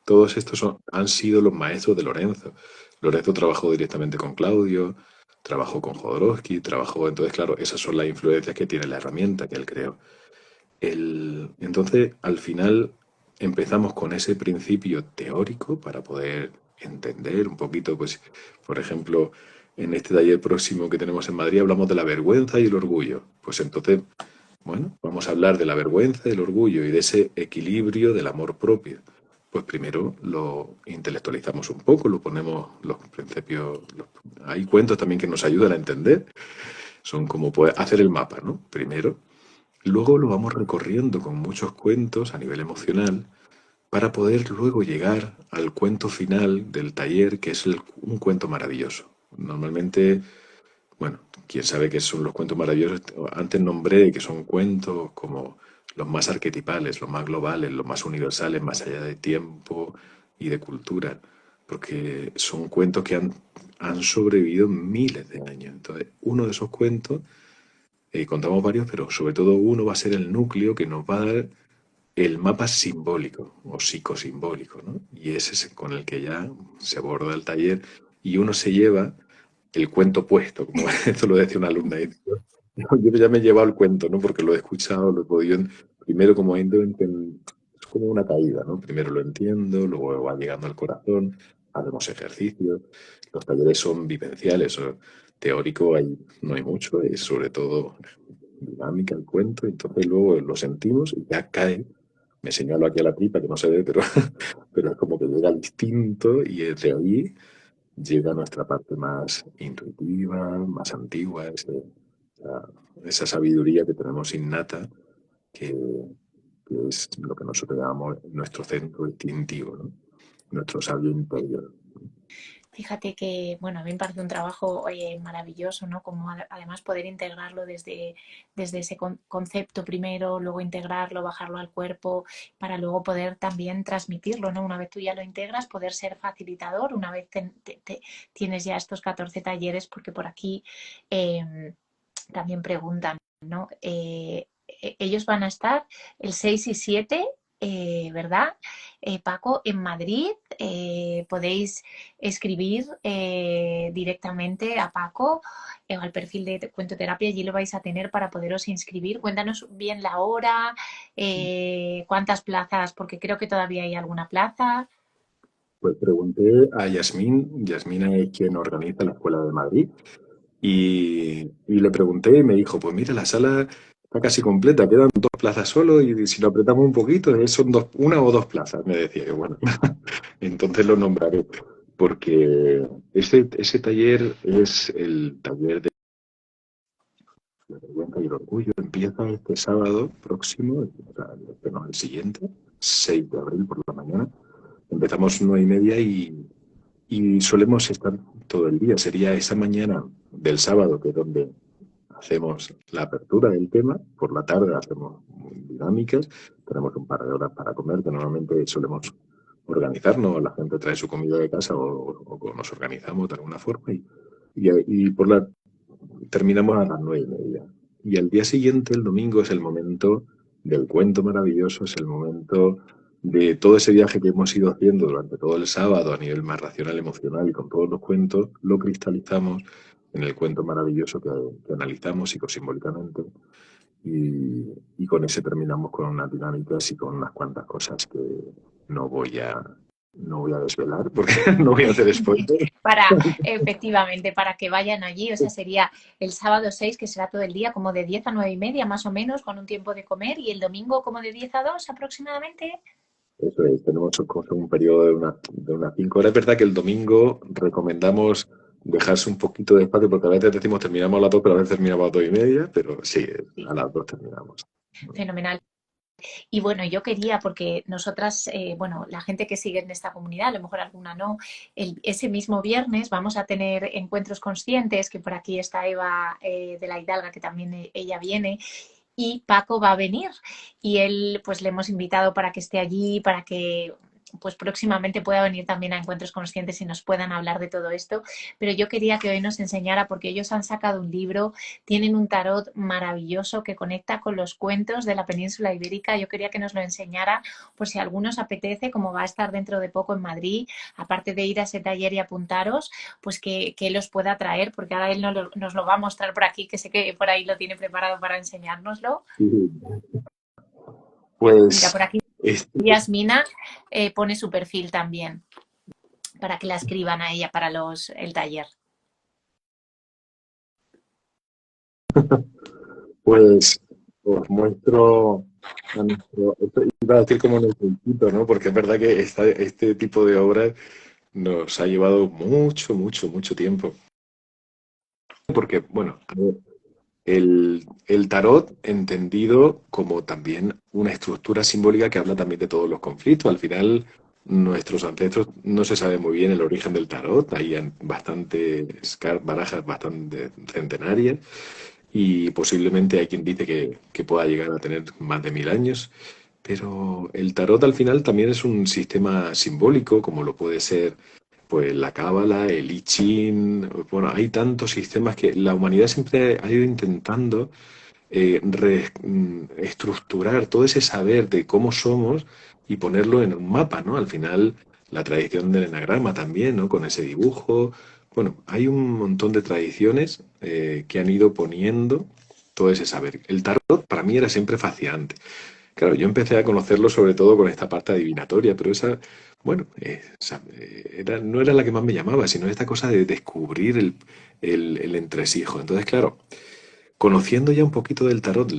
todos estos han sido los maestros de Lorenzo. Lorenzo trabajó directamente con Claudio, trabajó con Jodorowsky, trabajó. Entonces, claro, esas son las influencias que tiene la herramienta que él creó. Entonces, al final, empezamos con ese principio teórico para poder entender un poquito, pues, por ejemplo, en este taller próximo que tenemos en Madrid hablamos de la vergüenza y el orgullo. Pues entonces, bueno, vamos a hablar de la vergüenza, del orgullo y de ese equilibrio del amor propio. Pues primero lo intelectualizamos un poco, lo ponemos los principios. Hay cuentos también que nos ayudan a entender. Son como poder hacer el mapa, ¿no? Primero. Luego lo vamos recorriendo con muchos cuentos a nivel emocional para poder luego llegar al cuento final del taller, que es un cuento maravilloso. Normalmente, bueno, quién sabe qué son los cuentos maravillosos. Antes nombré que son cuentos como los más arquetipales, los más globales, los más universales, más allá de tiempo y de cultura, porque son cuentos que han sobrevivido miles de años. Entonces, uno de esos cuentos, contamos varios, pero sobre todo uno va a ser el núcleo que nos va a dar el mapa simbólico o psicosimbólico, ¿no? Y ese es con el que ya se aborda el taller y uno se lleva el cuento puesto, como esto lo decía una alumna. Dice, yo ya me he llevado el cuento, ¿no? Porque lo he escuchado, lo he podido, primero como es como una caída, ¿no? Primero lo entiendo, luego va llegando al corazón, hacemos ejercicios, los talleres son vivenciales, o teórico no hay mucho, es sobre todo dinámica el cuento, entonces luego lo sentimos y ya cae. Me señalo aquí a la tripa que no se ve, pero, pero es como que llega al instinto y desde ahí llega nuestra parte más intuitiva, más antigua, esa sabiduría que tenemos innata, que, que es lo que nosotros llamamos nuestro centro instintivo, ¿no? Nuestro sabio interior. Fíjate que, bueno, a mí me parece un trabajo maravilloso, ¿no? Como además poder integrarlo desde ese concepto primero, luego integrarlo, bajarlo al cuerpo, para luego poder también transmitirlo, ¿no? Una vez tú ya lo integras, poder ser facilitador, una vez tienes ya estos 14 talleres, porque por aquí también preguntan, ¿no? Ellos van a estar el 6 y 7, ¿verdad? Paco, en Madrid podéis escribir directamente a Paco o al perfil de Cuentoterapia, allí lo vais a tener para poderos inscribir. Cuéntanos bien la hora, cuántas plazas, porque creo que todavía hay alguna plaza. Pues pregunté a Yasmín, Yasmina es quien organiza la Escuela de Madrid, y le pregunté y me dijo, pues mira, la sala está casi completa, quedan dos plazas solo y si lo apretamos un poquito, son una o dos plazas, me decía que bueno, entonces lo nombraré, porque ese taller es el taller de la vergüenza y el orgullo, empieza este sábado próximo, o sea, no, el siguiente, 6 de abril por la mañana, empezamos 9:30 y solemos estar todo el día. Sería esa mañana del sábado, que es donde hacemos la apertura del tema. Por la tarde hacemos dinámicas. Tenemos un par de horas para comer, que normalmente solemos organizarnos. La gente trae su comida de casa o nos organizamos de alguna forma. Y terminamos a las 9:30. Y al día siguiente, el domingo, es el momento del cuento maravilloso, es el momento de todo ese viaje que hemos ido haciendo durante todo el sábado a nivel más racional, emocional y con todos los cuentos, lo cristalizamos en el cuento maravilloso que analizamos psicosimbólicamente y con ese terminamos con unas dinámicas y con unas cuantas cosas que no voy a, no voy a desvelar porque no voy a hacer spoiler. Para, efectivamente, para que vayan allí, o sea, sería el sábado 6, que será todo el día, como de 10 a 9:30 más o menos, con un tiempo de comer, y el domingo como de 10 a 2 aproximadamente. Eso es, tenemos un periodo de unas 5 horas. Es verdad que el domingo recomendamos dejarse un poquito de espacio porque a veces decimos terminamos a las 2, pero a veces terminamos a las 2:30, pero sí, Sí, a las 2 terminamos. fenomenal. Y bueno, yo quería, porque nosotras, bueno, la gente que sigue en esta comunidad, a lo mejor alguna no, ese mismo viernes vamos a tener encuentros conscientes, que por aquí está Eva de la Hidalga, que también ella viene, y Paco va a venir. Y él, pues le hemos invitado para que esté allí, para que pues próximamente pueda venir también a Encuentros Conscientes y nos puedan hablar de todo esto. Pero yo quería que hoy nos enseñara, porque ellos han sacado un libro, tienen un tarot maravilloso que conecta con los cuentos de la península ibérica. Yo quería que nos lo enseñara, por si a alguno os apetece, como va a estar dentro de poco en Madrid, aparte de ir a ese taller y apuntaros, pues que él os pueda traer, porque ahora él nos lo va a mostrar por aquí, que sé que por ahí lo tiene preparado para enseñárnoslo. Sí, Mira, pues por aquí este, Yasmina pone su perfil también para que la escriban a ella para el taller. pues os muestro esto iba a decir como nuestro instituto, ¿no? Porque es verdad que este tipo de obras nos ha llevado mucho, mucho, mucho tiempo. Porque, bueno, el tarot entendido como también una estructura simbólica que habla también de todos los conflictos. Al final, nuestros ancestros no se sabe muy bien el origen del tarot. Hay bastantes barajas bastante centenarias y posiblemente hay quien dice que pueda llegar a tener más de 1000 años. Pero el tarot al final también es un sistema simbólico, como lo puede ser pues la cábala, el I Ching. Bueno, hay tantos sistemas que la humanidad siempre ha ido intentando estructurar todo ese saber de cómo somos y ponerlo en un mapa, ¿no? Al final, la tradición del enagrama también, ¿no? Con ese dibujo. Bueno, hay un montón de tradiciones que han ido poniendo todo ese saber. El tarot para mí era siempre fascinante. Claro, yo empecé a conocerlo sobre todo con esta parte adivinatoria, pero esa, bueno, no era la que más me llamaba, sino esta cosa de descubrir el entresijo. Entonces, claro, conociendo ya un poquito del tarot,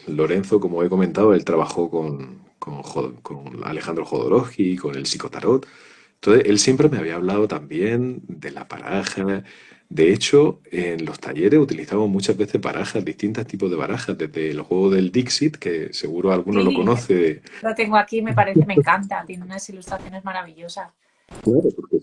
Lorenzo, como he comentado, él trabajó con Alejandro Jodorowsky, con el psicotarot. Entonces, él siempre me había hablado también de la baraja. De hecho, en los talleres utilizamos muchas veces barajas, distintos tipos de barajas, desde el juego del Dixit, que seguro alguno lo Sí, conoce. lo tengo aquí, me parece, me encanta, tiene unas ilustraciones maravillosas. Claro, porque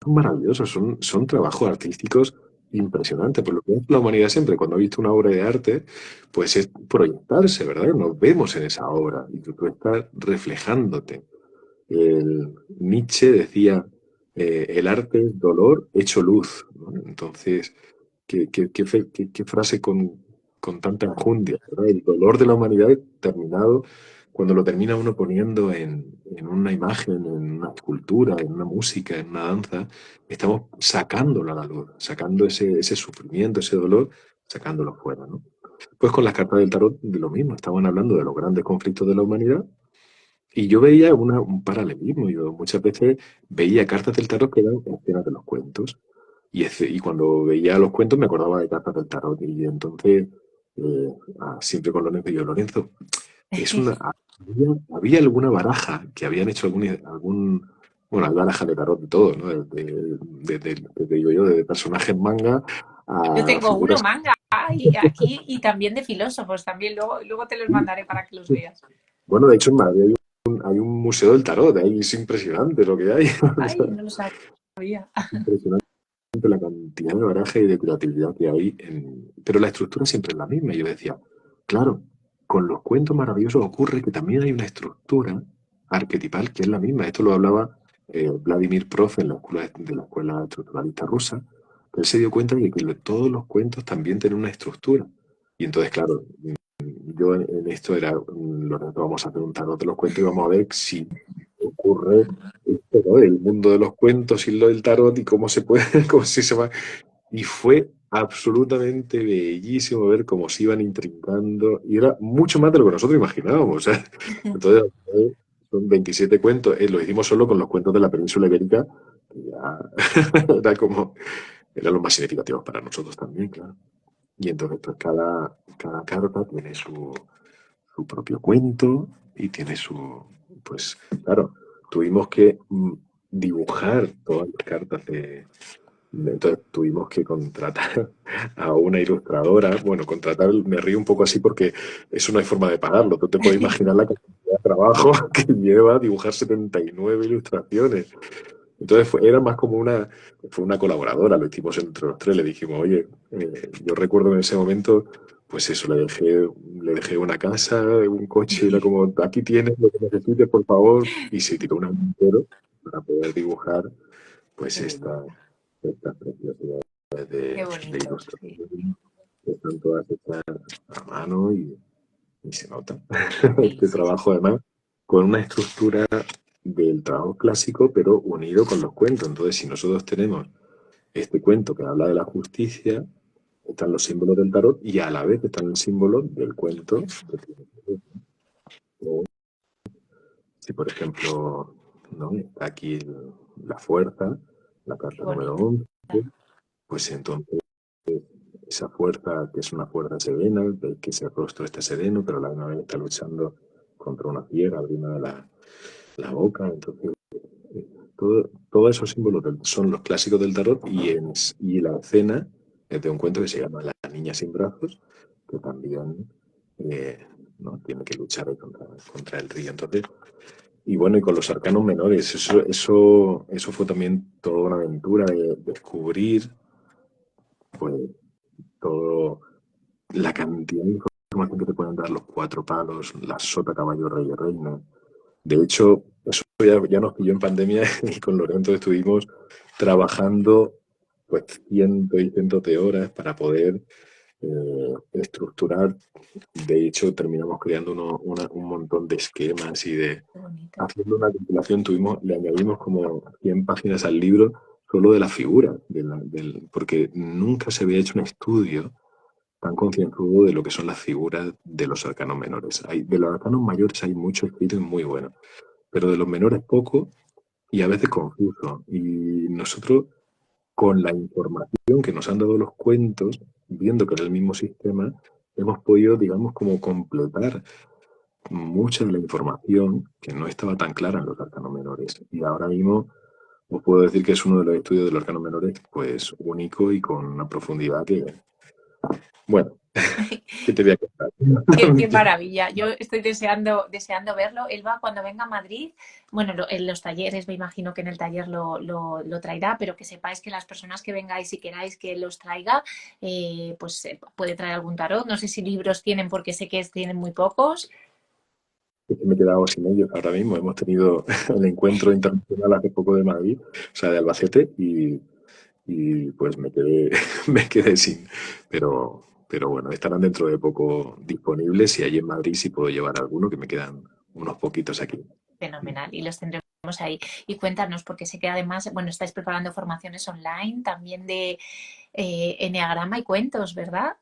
son maravillosos, son trabajos artísticos impresionantes. Por lo que hace la humanidad siempre, cuando ha visto una obra de arte, pues es proyectarse, ¿verdad? Nos vemos en esa obra y tú estás reflejándote. Nietzsche decía, el arte es dolor hecho luz, ¿no? Entonces, qué frase con tanta enjundia, ¿verdad? El dolor de la humanidad terminado, cuando lo termina uno poniendo en una imagen, en una escultura, en una música, en una danza, estamos sacándolo a la luz, sacando ese sufrimiento, ese dolor, sacándolo fuera, ¿no? Pues con las cartas del tarot, de lo mismo, estaban hablando de los grandes conflictos de la humanidad y yo veía un paralelismo. Yo muchas veces veía cartas del tarot que eran escenas de los cuentos. Y cuando veía los cuentos me acordaba de cartas del tarot. Y entonces, siempre con Lorenzo, yo, Lorenzo, es una, había alguna baraja que habían hecho bueno, hay barajas de tarot de todo, ¿no? Desde, digo yo, de personajes manga Yo a tengo uno figuras. manga y aquí y también de filósofos, también luego te los mandaré para que los veas. Bueno, de hecho en Madrid hay un museo del tarot, ahí es impresionante lo que hay. O Ay, sea, no lo sabía. impresionante la cantidad de baraja y de creatividad que hay pero la estructura siempre es la misma. Y yo decía, claro, con los cuentos maravillosos ocurre que también hay una estructura arquetipal que es la misma. Esto lo hablaba Vladimir Prof de la escuela estructuralista rusa, que él se dio cuenta de que todos los cuentos también tienen una estructura. Y entonces, claro, yo en esto era, Lorenzo, vamos a hacer un tarot de los cuentos y vamos a ver si ocurre esto, ¿no? El mundo de los cuentos y lo del tarot y cómo se puede, cómo si se va. Y fue absolutamente bellísimo ver cómo se iban intrincando y era mucho más de lo que nosotros imaginábamos. O sea, entonces, son 27 cuentos, lo hicimos solo con los cuentos de la península ibérica, que ya eran los más significativos para nosotros también, claro. Y entonces, pues cada carta tiene su propio cuento y tiene pues claro, tuvimos que dibujar todas las cartas entonces tuvimos que contratar a una ilustradora. Bueno, contratar, me río un poco así porque eso no hay forma de pagarlo. Tú te puedes imaginar la cantidad de trabajo que lleva dibujar 79 ilustraciones. Entonces era más como fue una colaboradora, lo hicimos entre los tres, le dijimos, oye, yo recuerdo en ese momento, pues eso, le dejé una casa, un coche, era como, aquí tienes lo que necesites, por favor, y se tiró un año entero para poder dibujar, pues Qué belleza, estas preciosidades qué de bonito, sí. ilustración, que están todas hechas a mano y se nota Sí, este sí, trabajo además con una estructura del trabajo clásico, pero unido con los cuentos. Entonces, si nosotros tenemos este cuento que habla de la justicia, están los símbolos del tarot y a la vez están el símbolo del cuento. Si, por ejemplo, ¿no? Está aquí la fuerza, la qué carta número bonito. 11, pues entonces esa fuerza, que es una fuerza serena, que ese rostro está sereno, pero a la misma vez está luchando contra una fiera, abriendo la boca. Entonces, todos esos símbolos son los clásicos del tarot y la escena es de un cuento que se llama La niña sin brazos, que también ¿no? tiene que luchar contra el río. Entonces, y bueno, y con los arcanos menores, eso fue también toda una aventura de descubrir pues, todo. la cantidad de información que te pueden dar los cuatro palos, la sota, caballo, rey y reina. De hecho, eso ya nos pilló en pandemia y con Lorenzo estuvimos trabajando pues cientos y cientos de horas para poder estructurar. De hecho, terminamos creando un montón de esquemas y de Qué bonito. haciendo una compilación, le añadimos como 100 páginas al libro solo de la figura, porque nunca se había hecho un estudio tan concienzudo de lo que son las figuras de los arcanos menores. De los arcanos mayores hay mucho escrito y muy bueno, pero de los menores poco y a veces confuso. Y nosotros, con la información que nos han dado los cuentos, viendo que era el mismo sistema, hemos podido, digamos, como completar mucha de la información que no estaba tan clara en los arcanos menores. Y ahora mismo os puedo decir que es uno de los estudios de los arcanos menores, pues único y con una profundidad que, bueno, ¿qué te voy a contar? Qué maravilla. Yo estoy deseando verlo. Él va cuando venga a Madrid. Bueno, en los talleres, me imagino que en el taller lo traerá, pero que sepáis que las personas que vengáis y queráis que los traiga, pues puede traer algún tarot. No sé si libros tienen, porque sé que tienen muy pocos. Es que me he quedado sin ellos ahora mismo. Hemos tenido el encuentro internacional hace poco de Madrid, o sea, de Albacete, y pues me quedé, me quedé sin. Pero bueno, estarán dentro de poco disponibles y allí en Madrid sí puedo llevar alguno, que me quedan unos poquitos aquí. Fenomenal. Y los tendremos ahí. Y cuéntanos, porque sé que además, bueno, estáis preparando formaciones online también de eneagrama y cuentos, ¿verdad?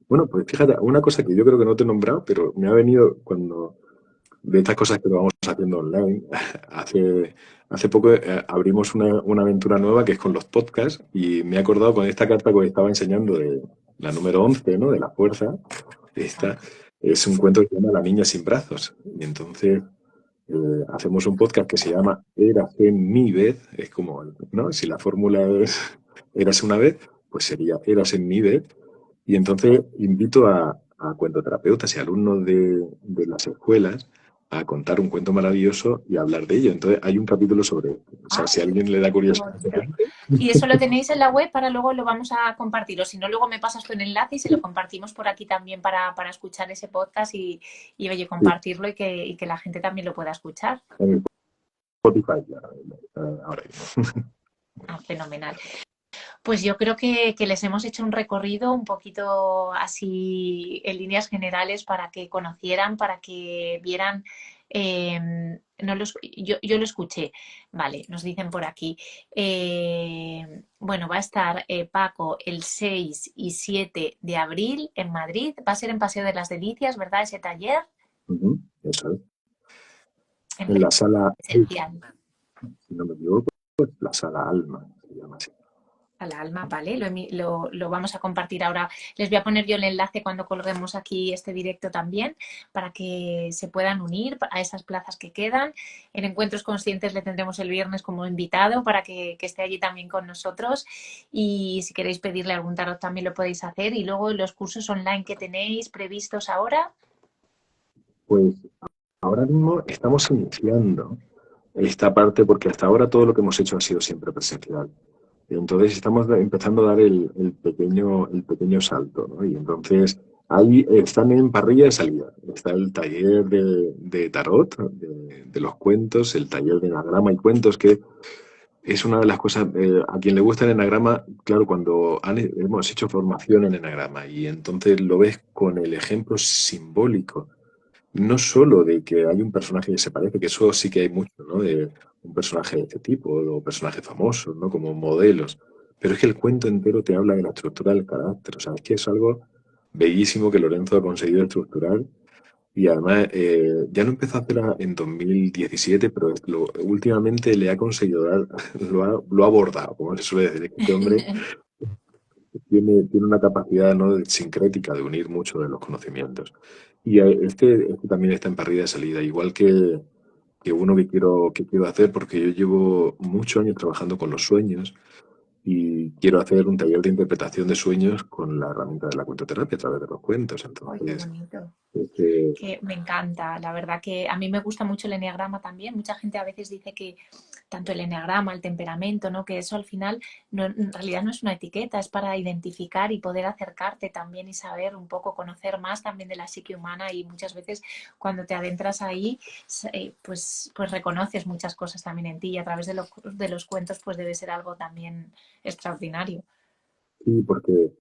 Bueno, pues fíjate, una cosa que yo creo que no te he nombrado, pero me ha venido cuando de estas cosas que lo vamos haciendo online. Hace poco abrimos una aventura nueva que es con los podcasts y me he acordado con esta carta que os estaba enseñando de la número 11, ¿no? De la fuerza. Esta es un cuento que se llama La niña sin brazos. Y entonces hacemos un podcast que se llama Érase mi vez. Es como, ¿no? Si la fórmula es Érase una vez, pues sería Érase mi vez. Y entonces invito a cuentoterapeutas y alumnos de las escuelas a contar un cuento maravilloso y hablar de ello. Entonces hay un capítulo sobre esto. O sea, Ah, si a alguien le da qué curiosidad. bonito. Y eso lo tenéis en la web, para luego lo vamos a compartir. O si no, luego me pasas tú un enlace y se lo compartimos por aquí también para escuchar ese podcast oye, Sí, compartirlo y que la gente también lo pueda escuchar. en el Spotify ya, ahora mismo. Ah, fenomenal. Pues yo creo que les hemos hecho un recorrido un poquito así en líneas generales para que conocieran, para que vieran. No yo lo escuché, vale, nos dicen por aquí. Bueno, va a estar Paco el 6 y 7 de abril en Madrid. Va a ser en Paseo de las Delicias, ¿verdad? Ese taller Ujú, eso es. en En la sala, presencial. si no me equivoco, la sala Alma, se llama así. A la alma, ¿vale? Lo vamos a compartir ahora. Les voy a poner yo el enlace cuando colguemos aquí este directo también para que se puedan unir a esas plazas que quedan. En Encuentros Conscientes le tendremos el viernes como invitado para que esté allí también con nosotros. Y si queréis pedirle algún tarot también lo podéis hacer. Y luego los cursos online que tenéis previstos ahora. Pues ahora mismo estamos iniciando esta parte porque hasta ahora todo lo que hemos hecho ha sido siempre presencial. Entonces estamos empezando a dar el pequeño salto, ¿no? Y entonces ahí están en parrilla de salida. Está el taller de tarot, de los cuentos, el taller de enagrama y cuentos, que es una de las cosas, a quien le gusta el enagrama, claro, cuando hemos hecho formación en enagrama y entonces lo ves con el ejemplo simbólico no solo de que hay un personaje que se parece, que eso sí que hay mucho, ¿no? De un personaje de este tipo, o personajes famosos, ¿no? Como modelos. Pero es que el cuento entero te habla de la estructura del carácter. O sea, es que es algo bellísimo que Lorenzo ha conseguido estructurar. Y además, ya lo empezó a hacer en 2017, pero últimamente le ha conseguido dar, lo ha abordado, como se suele decir. Este hombre tiene una capacidad, ¿no? Sincrética de unir mucho de los conocimientos. Y este también está en parrilla de salida, igual que uno que quiero hacer, porque yo llevo muchos años trabajando con los sueños y quiero hacer un taller de interpretación de sueños con la herramienta de la cuentoterapia a través de los cuentos. Ay, qué Entonces, bonito. este, Que me encanta, la verdad que a mí me gusta mucho el eneagrama también. Mucha gente a veces dice que tanto el eneagrama, el temperamento, ¿no? Que eso al final en realidad no es una etiqueta, es para identificar y poder acercarte también y saber un poco, conocer más también de la psique humana y muchas veces cuando te adentras ahí, pues reconoces muchas cosas también en ti y a través de los cuentos pues debe ser algo también extraordinario. sí, porque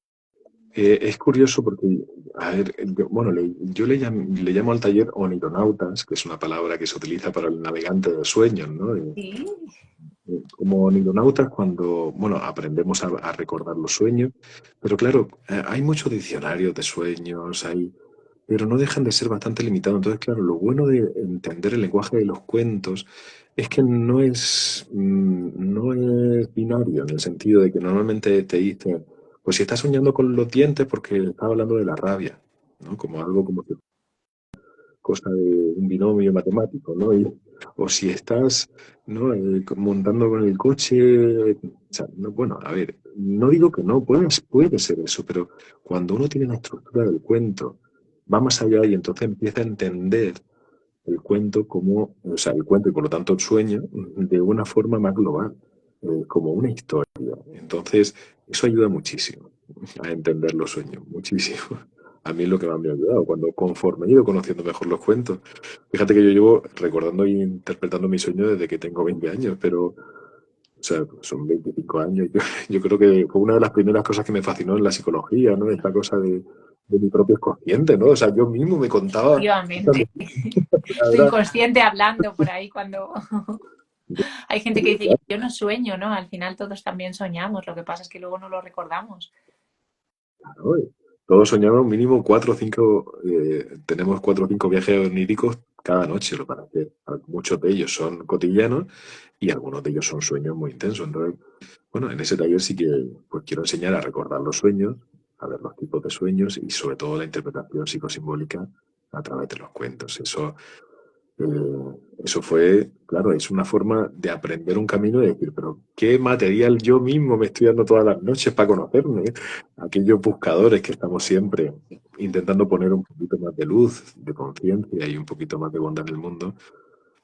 es curioso porque, a ver, bueno, yo le llamo al taller onironautas, que es una palabra que se utiliza para el navegante de sueños, ¿no? Sí, Como onironautas cuando, bueno, aprendemos a recordar los sueños, pero claro, hay muchos diccionarios de sueños, pero no dejan de ser bastante limitados. Entonces, claro, lo bueno de entender el lenguaje de los cuentos es que no es binario, en el sentido de que normalmente te dicen, pues si estás soñando con los dientes porque estaba hablando de la rabia, ¿no? Como algo como que cosa de un binomio matemático, ¿no? O si estás, ¿no? Montando con el coche, o sea, bueno, a ver, no digo que no, puede ser eso, pero cuando uno tiene la estructura del cuento, va más allá y entonces empieza a entender el cuento como, o sea, el cuento y por lo tanto el sueño, de una forma más global, como una historia. Entonces, eso ayuda muchísimo a entender los sueños, muchísimo. A mí es lo que más me ha ayudado, cuando conforme he ido conociendo mejor los cuentos. Fíjate que yo llevo recordando e interpretando mis sueños desde que tengo 20 años, pero, o sea, son 25 años. Yo creo que fue una de las primeras cosas que me fascinó en la psicología, ¿no? Esta cosa de mi propio consciente, ¿no? O sea, yo mismo me contaba, efectivamente. la Tu verdad, inconsciente hablando por ahí cuando hay gente que dice, yo no sueño, ¿no? Al final todos también soñamos, lo que pasa es que luego no lo recordamos. ¿no? Todos soñamos mínimo cuatro o cinco, tenemos cuatro o cinco viajes oníricos cada noche, lo para hacer. Muchos de ellos son cotidianos y algunos de ellos son sueños muy intensos. Entonces, bueno, en ese taller sí que pues, quiero enseñar a recordar los sueños, a ver los tipos de sueños y sobre todo la interpretación psicosimbólica a través de los cuentos. Eso fue, claro, es una forma de aprender un camino y decir, pero ¿qué material yo mismo me estoy dando todas las noches para conocerme? Aquellos buscadores que estamos siempre intentando poner un poquito más de luz, de conciencia y un poquito más de bondad en el mundo,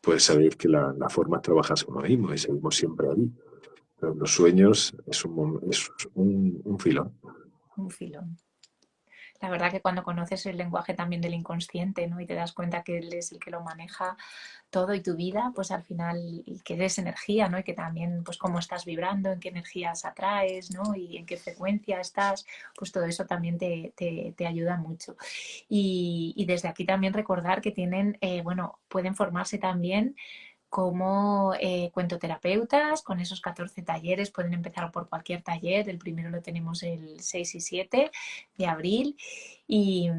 pues sabéis que la forma es trabajarse uno mismo y seguimos siempre ahí. Pero los sueños es un filón. Un filón. La verdad que cuando conoces el lenguaje también del inconsciente, ¿no? Y te das cuenta que él es el que lo maneja todo y tu vida, pues al final, y que eres energía, ¿no? Y que también, pues cómo estás vibrando, en qué energías atraes, ¿no? Y en qué frecuencia estás, pues todo eso también te ayuda mucho. Y desde aquí también recordar que tienen, bueno, pueden formarse también como cuentoterapeutas, con esos 14 talleres, pueden empezar por cualquier taller, el primero lo tenemos el 6 y 7 de abril y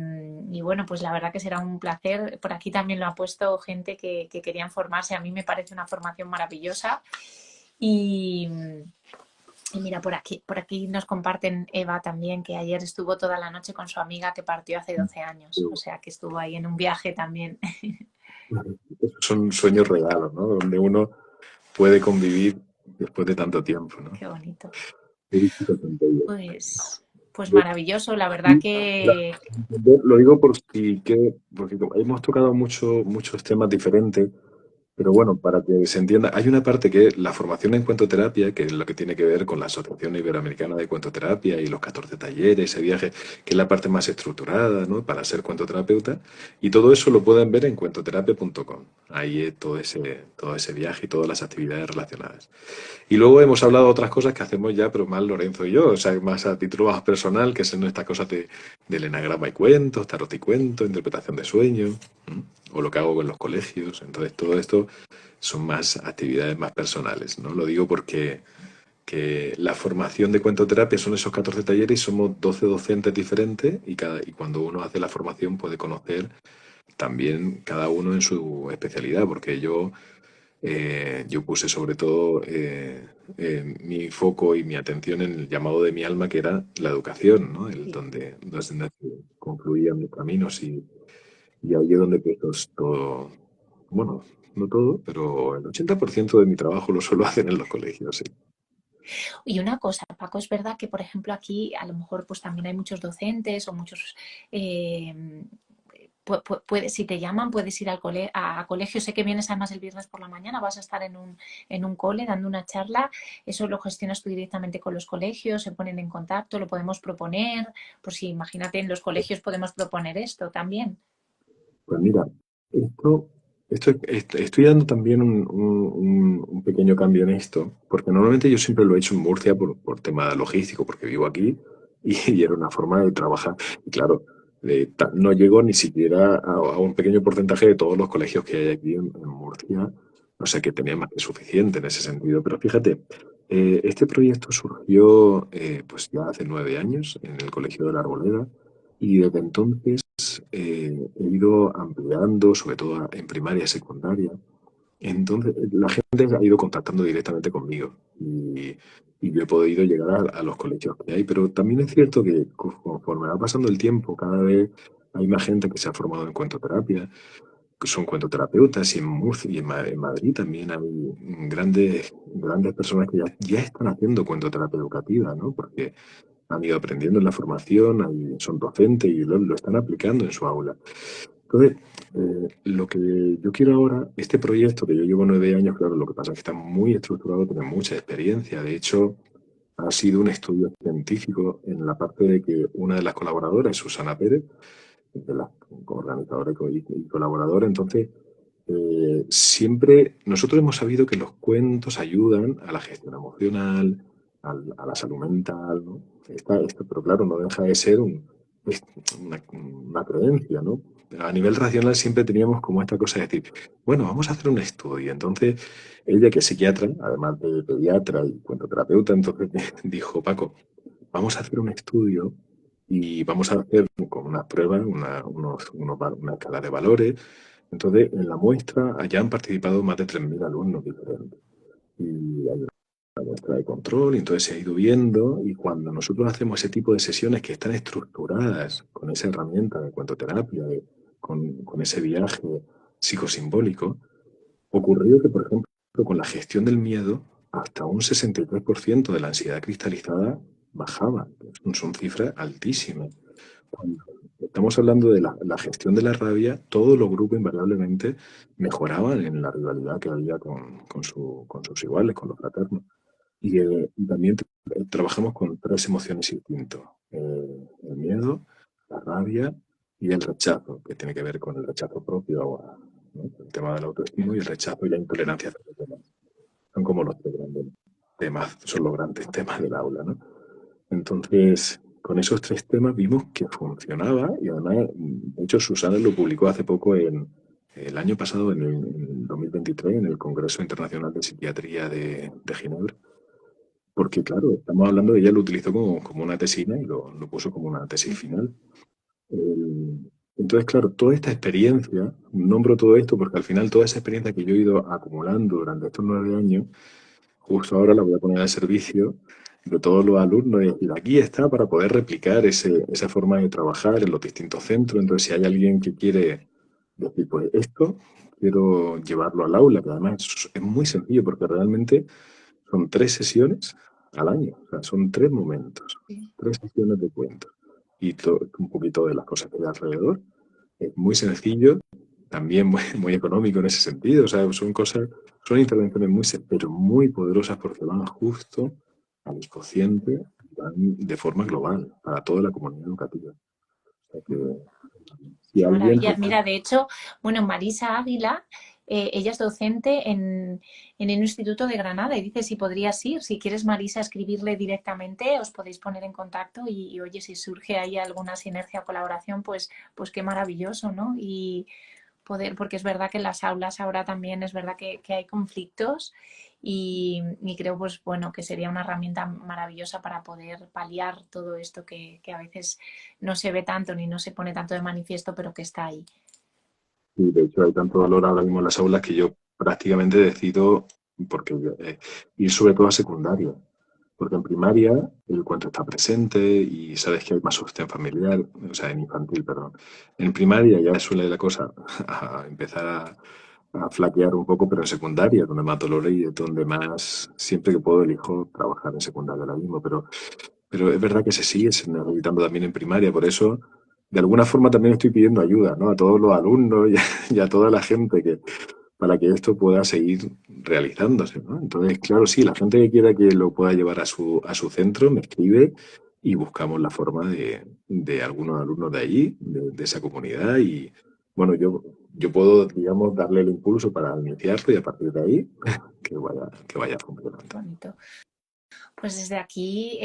bueno, pues la verdad que será un placer, por aquí también lo ha puesto gente que querían formarse, a mí me parece una formación maravillosa y, y mira, por aquí nos comparten Eva también, que ayer estuvo toda la noche con su amiga que partió hace 12 años, o sea que estuvo ahí en un viaje también. Esos son sueños regalos, ¿no? Donde uno puede convivir después de tanto tiempo, ¿no? Qué bonito. He visto tanto ello. Pues maravilloso, la verdad Y, que lo digo porque como hemos tocado muchos temas diferentes, pero bueno, para que se entienda, hay una parte que es la formación en cuentoterapia, que es lo que tiene que ver con la Asociación Iberoamericana de Cuentoterapia y los 14 talleres, ese viaje, que es la parte más estructurada, ¿no? Para ser cuentoterapeuta. Y todo eso lo pueden ver en cuentoterapia.com. Ahí es todo ese viaje y todas las actividades relacionadas. Y luego hemos hablado de otras cosas que hacemos ya, pero más Lorenzo y yo, o sea, más a título más personal, que son estas cosas del enagrama y cuentos, tarot y cuentos, interpretación de sueños, ¿m? O lo que hago con los colegios. Entonces, todo esto son más actividades más personales, ¿no? Lo digo porque que la formación de cuentoterapia son esos 14 talleres y somos 12 docentes diferentes y cuando uno hace la formación puede conocer también cada uno en su especialidad, porque yo puse sobre todo mi foco y mi atención en el llamado de mi alma, que era la educación, ¿no? sí, Donde concluían mis caminos y ahí es donde pues, todo, bueno, no todo, pero el 80% de mi trabajo lo suelo hacer en los colegios, sí. Y una cosa, Paco, es verdad que, por ejemplo, aquí a lo mejor pues también hay muchos docentes o muchos... si te llaman, puedes ir a colegio. Sé que vienes además el viernes por la mañana, vas a estar en un cole dando una charla. Eso lo gestionas tú directamente con los colegios, se ponen en contacto, lo podemos proponer. Pues sí, imagínate, en los colegios podemos proponer esto también. Pues mira, esto, estoy dando también un pequeño cambio en esto, porque normalmente yo siempre lo he hecho en Murcia por tema logístico, porque vivo aquí y era una forma de trabajar. Y claro, no llego ni siquiera a un pequeño porcentaje de todos los colegios que hay aquí en Murcia, o sea que tenía más que suficiente en ese sentido. Pero fíjate, este proyecto surgió pues ya hace 9 años en el Colegio de la Arboleda y desde entonces he ido ampliando, sobre todo en primaria y secundaria. Entonces, la gente ha ido contactando directamente conmigo y yo he podido llegar a los colegios que hay. Pero también es cierto que conforme va pasando el tiempo, cada vez hay más gente que se ha formado en cuentoterapia, que son cuentoterapeutas, y en Murcia y en Madrid también hay grandes personas que ya están haciendo cuentoterapia educativa, ¿no? Porque han ido aprendiendo en la formación, son docentes y lo están aplicando en su aula. Entonces, lo que yo quiero ahora, este proyecto que yo llevo 9 años, claro, lo que pasa es que está muy estructurado, tiene mucha experiencia. De hecho, ha sido un estudio científico en la parte de que una de las colaboradoras, Susana Pérez, de la organizadora y colaboradora, entonces, siempre nosotros hemos sabido que los cuentos ayudan a la gestión emocional, a la salud mental, ¿no? Pero claro, no deja de ser es una creencia, ¿no? A nivel racional siempre teníamos como esta cosa de decir, bueno, vamos a hacer un estudio. Entonces, ella que es psiquiatra, además de pediatra y cuentoterapeuta, entonces dijo, Paco, vamos a hacer un estudio y vamos a hacer con unas pruebas, una escala de valores. Entonces, en la muestra ya han participado más de 3.000 alumnos diferentes. Y hay una muestra de control, y entonces se ha ido viendo. Y cuando nosotros hacemos ese tipo de sesiones que están estructuradas con esa herramienta de cuentoterapia, con ese viaje psicosimbólico, ocurrió que, por ejemplo, con la gestión del miedo, hasta un 63% de la ansiedad cristalizada bajaba. Son cifras altísimas. Cuando estamos hablando de la gestión de la rabia, todos los grupos invariablemente mejoraban en la rivalidad que había con sus iguales, con los fraternos. Y también trabajamos con tres emociones instintos: el miedo, la rabia y el rechazo, que tiene que ver con el rechazo propio ahora, ¿no? El tema del autoestima y el rechazo y la intolerancia hacia los demás. Son como los tres grandes temas, son los grandes temas del aula, ¿no? Entonces, con esos tres temas vimos que funcionaba y además, de hecho, Susana lo publicó hace poco el año pasado, en el 2023, en el Congreso Internacional de Psiquiatría de Ginebra, porque claro, estamos hablando de ella, lo utilizó como una tesina y lo puso como una tesis final. Entonces, claro, toda esta experiencia, nombro todo esto porque al final toda esa experiencia que yo he ido acumulando durante estos 9 años, justo ahora la voy a poner al servicio de todos los alumnos, y decir, aquí está para poder replicar esa forma de trabajar en los distintos centros. Entonces, si hay alguien que quiere decir, pues esto quiero llevarlo al aula, que además es muy sencillo porque realmente son 3 sesiones al año, o sea, son 3 momentos, Sí. 3 sesiones de cuentos y un poquito de las cosas que hay alrededor. Es muy sencillo, también muy económico en ese sentido. O sea, son intervenciones pero muy poderosas porque van justo al inconsciente, van de forma global para toda la comunidad educativa. O sea que si Qué alguien, maravilla. pues, Mira, de hecho, bueno, Marisa Águila, ella es docente en el Instituto de Granada y dice si podrías ir, si quieres, Marisa, escribirle directamente, os podéis poner en contacto y, oye, si surge ahí alguna sinergia o colaboración, pues qué maravilloso, ¿no? Y poder, porque es verdad que en las aulas ahora también es verdad que hay conflictos y creo, pues bueno, que sería una herramienta maravillosa para poder paliar todo esto que a veces no se ve tanto ni no se pone tanto de manifiesto, pero que está ahí. y de hecho hay tanto valor ahora mismo en las aulas que yo prácticamente decido porque, ir sobre todo a secundaria. Porque en primaria el cuento está presente y sabes que hay más sostén familiar, o sea, en infantil, perdón. En primaria ya suele la cosa a empezar a flaquear un poco, pero en secundaria, donde más dolor y es donde más, siempre que puedo, elijo trabajar en secundaria ahora mismo. Pero es verdad que se sigue necesitando también en primaria, por eso de alguna forma también estoy pidiendo ayuda, ¿no? A todos los alumnos y a toda la gente que, para que esto pueda seguir realizándose, ¿no? Entonces, claro, sí, la gente que quiera que lo pueda llevar a su centro me escribe y buscamos la forma de algunos alumnos de allí, de esa comunidad y, bueno, yo puedo, digamos, darle el impulso para iniciarlo y a partir de ahí que vaya funcionando. Bonito. Pues desde aquí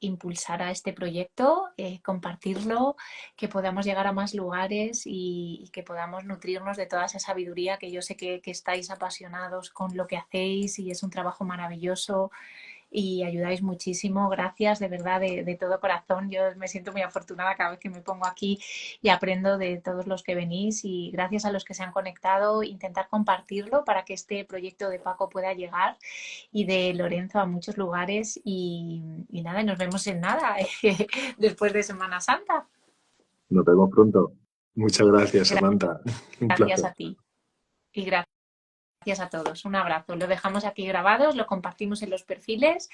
impulsar a este proyecto, compartirlo, que podamos llegar a más lugares y que podamos nutrirnos de toda esa sabiduría que yo sé que estáis apasionados con lo que hacéis y es un trabajo maravilloso y ayudáis muchísimo. Gracias, de verdad, de todo corazón. Yo me siento muy afortunada cada vez que me pongo aquí y aprendo de todos los que venís y gracias a los que se han conectado, intentar compartirlo para que este proyecto de Paco pueda llegar y de Lorenzo a muchos lugares y nada, nos vemos en nada después de Semana Santa. Nos vemos pronto. Muchas gracias, Samantha. Un Gracias placer. a ti y gracias a todos. Un abrazo. Lo dejamos aquí grabados, lo compartimos en los perfiles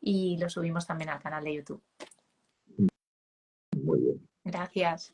y lo subimos también al canal de YouTube. Muy bien. Gracias.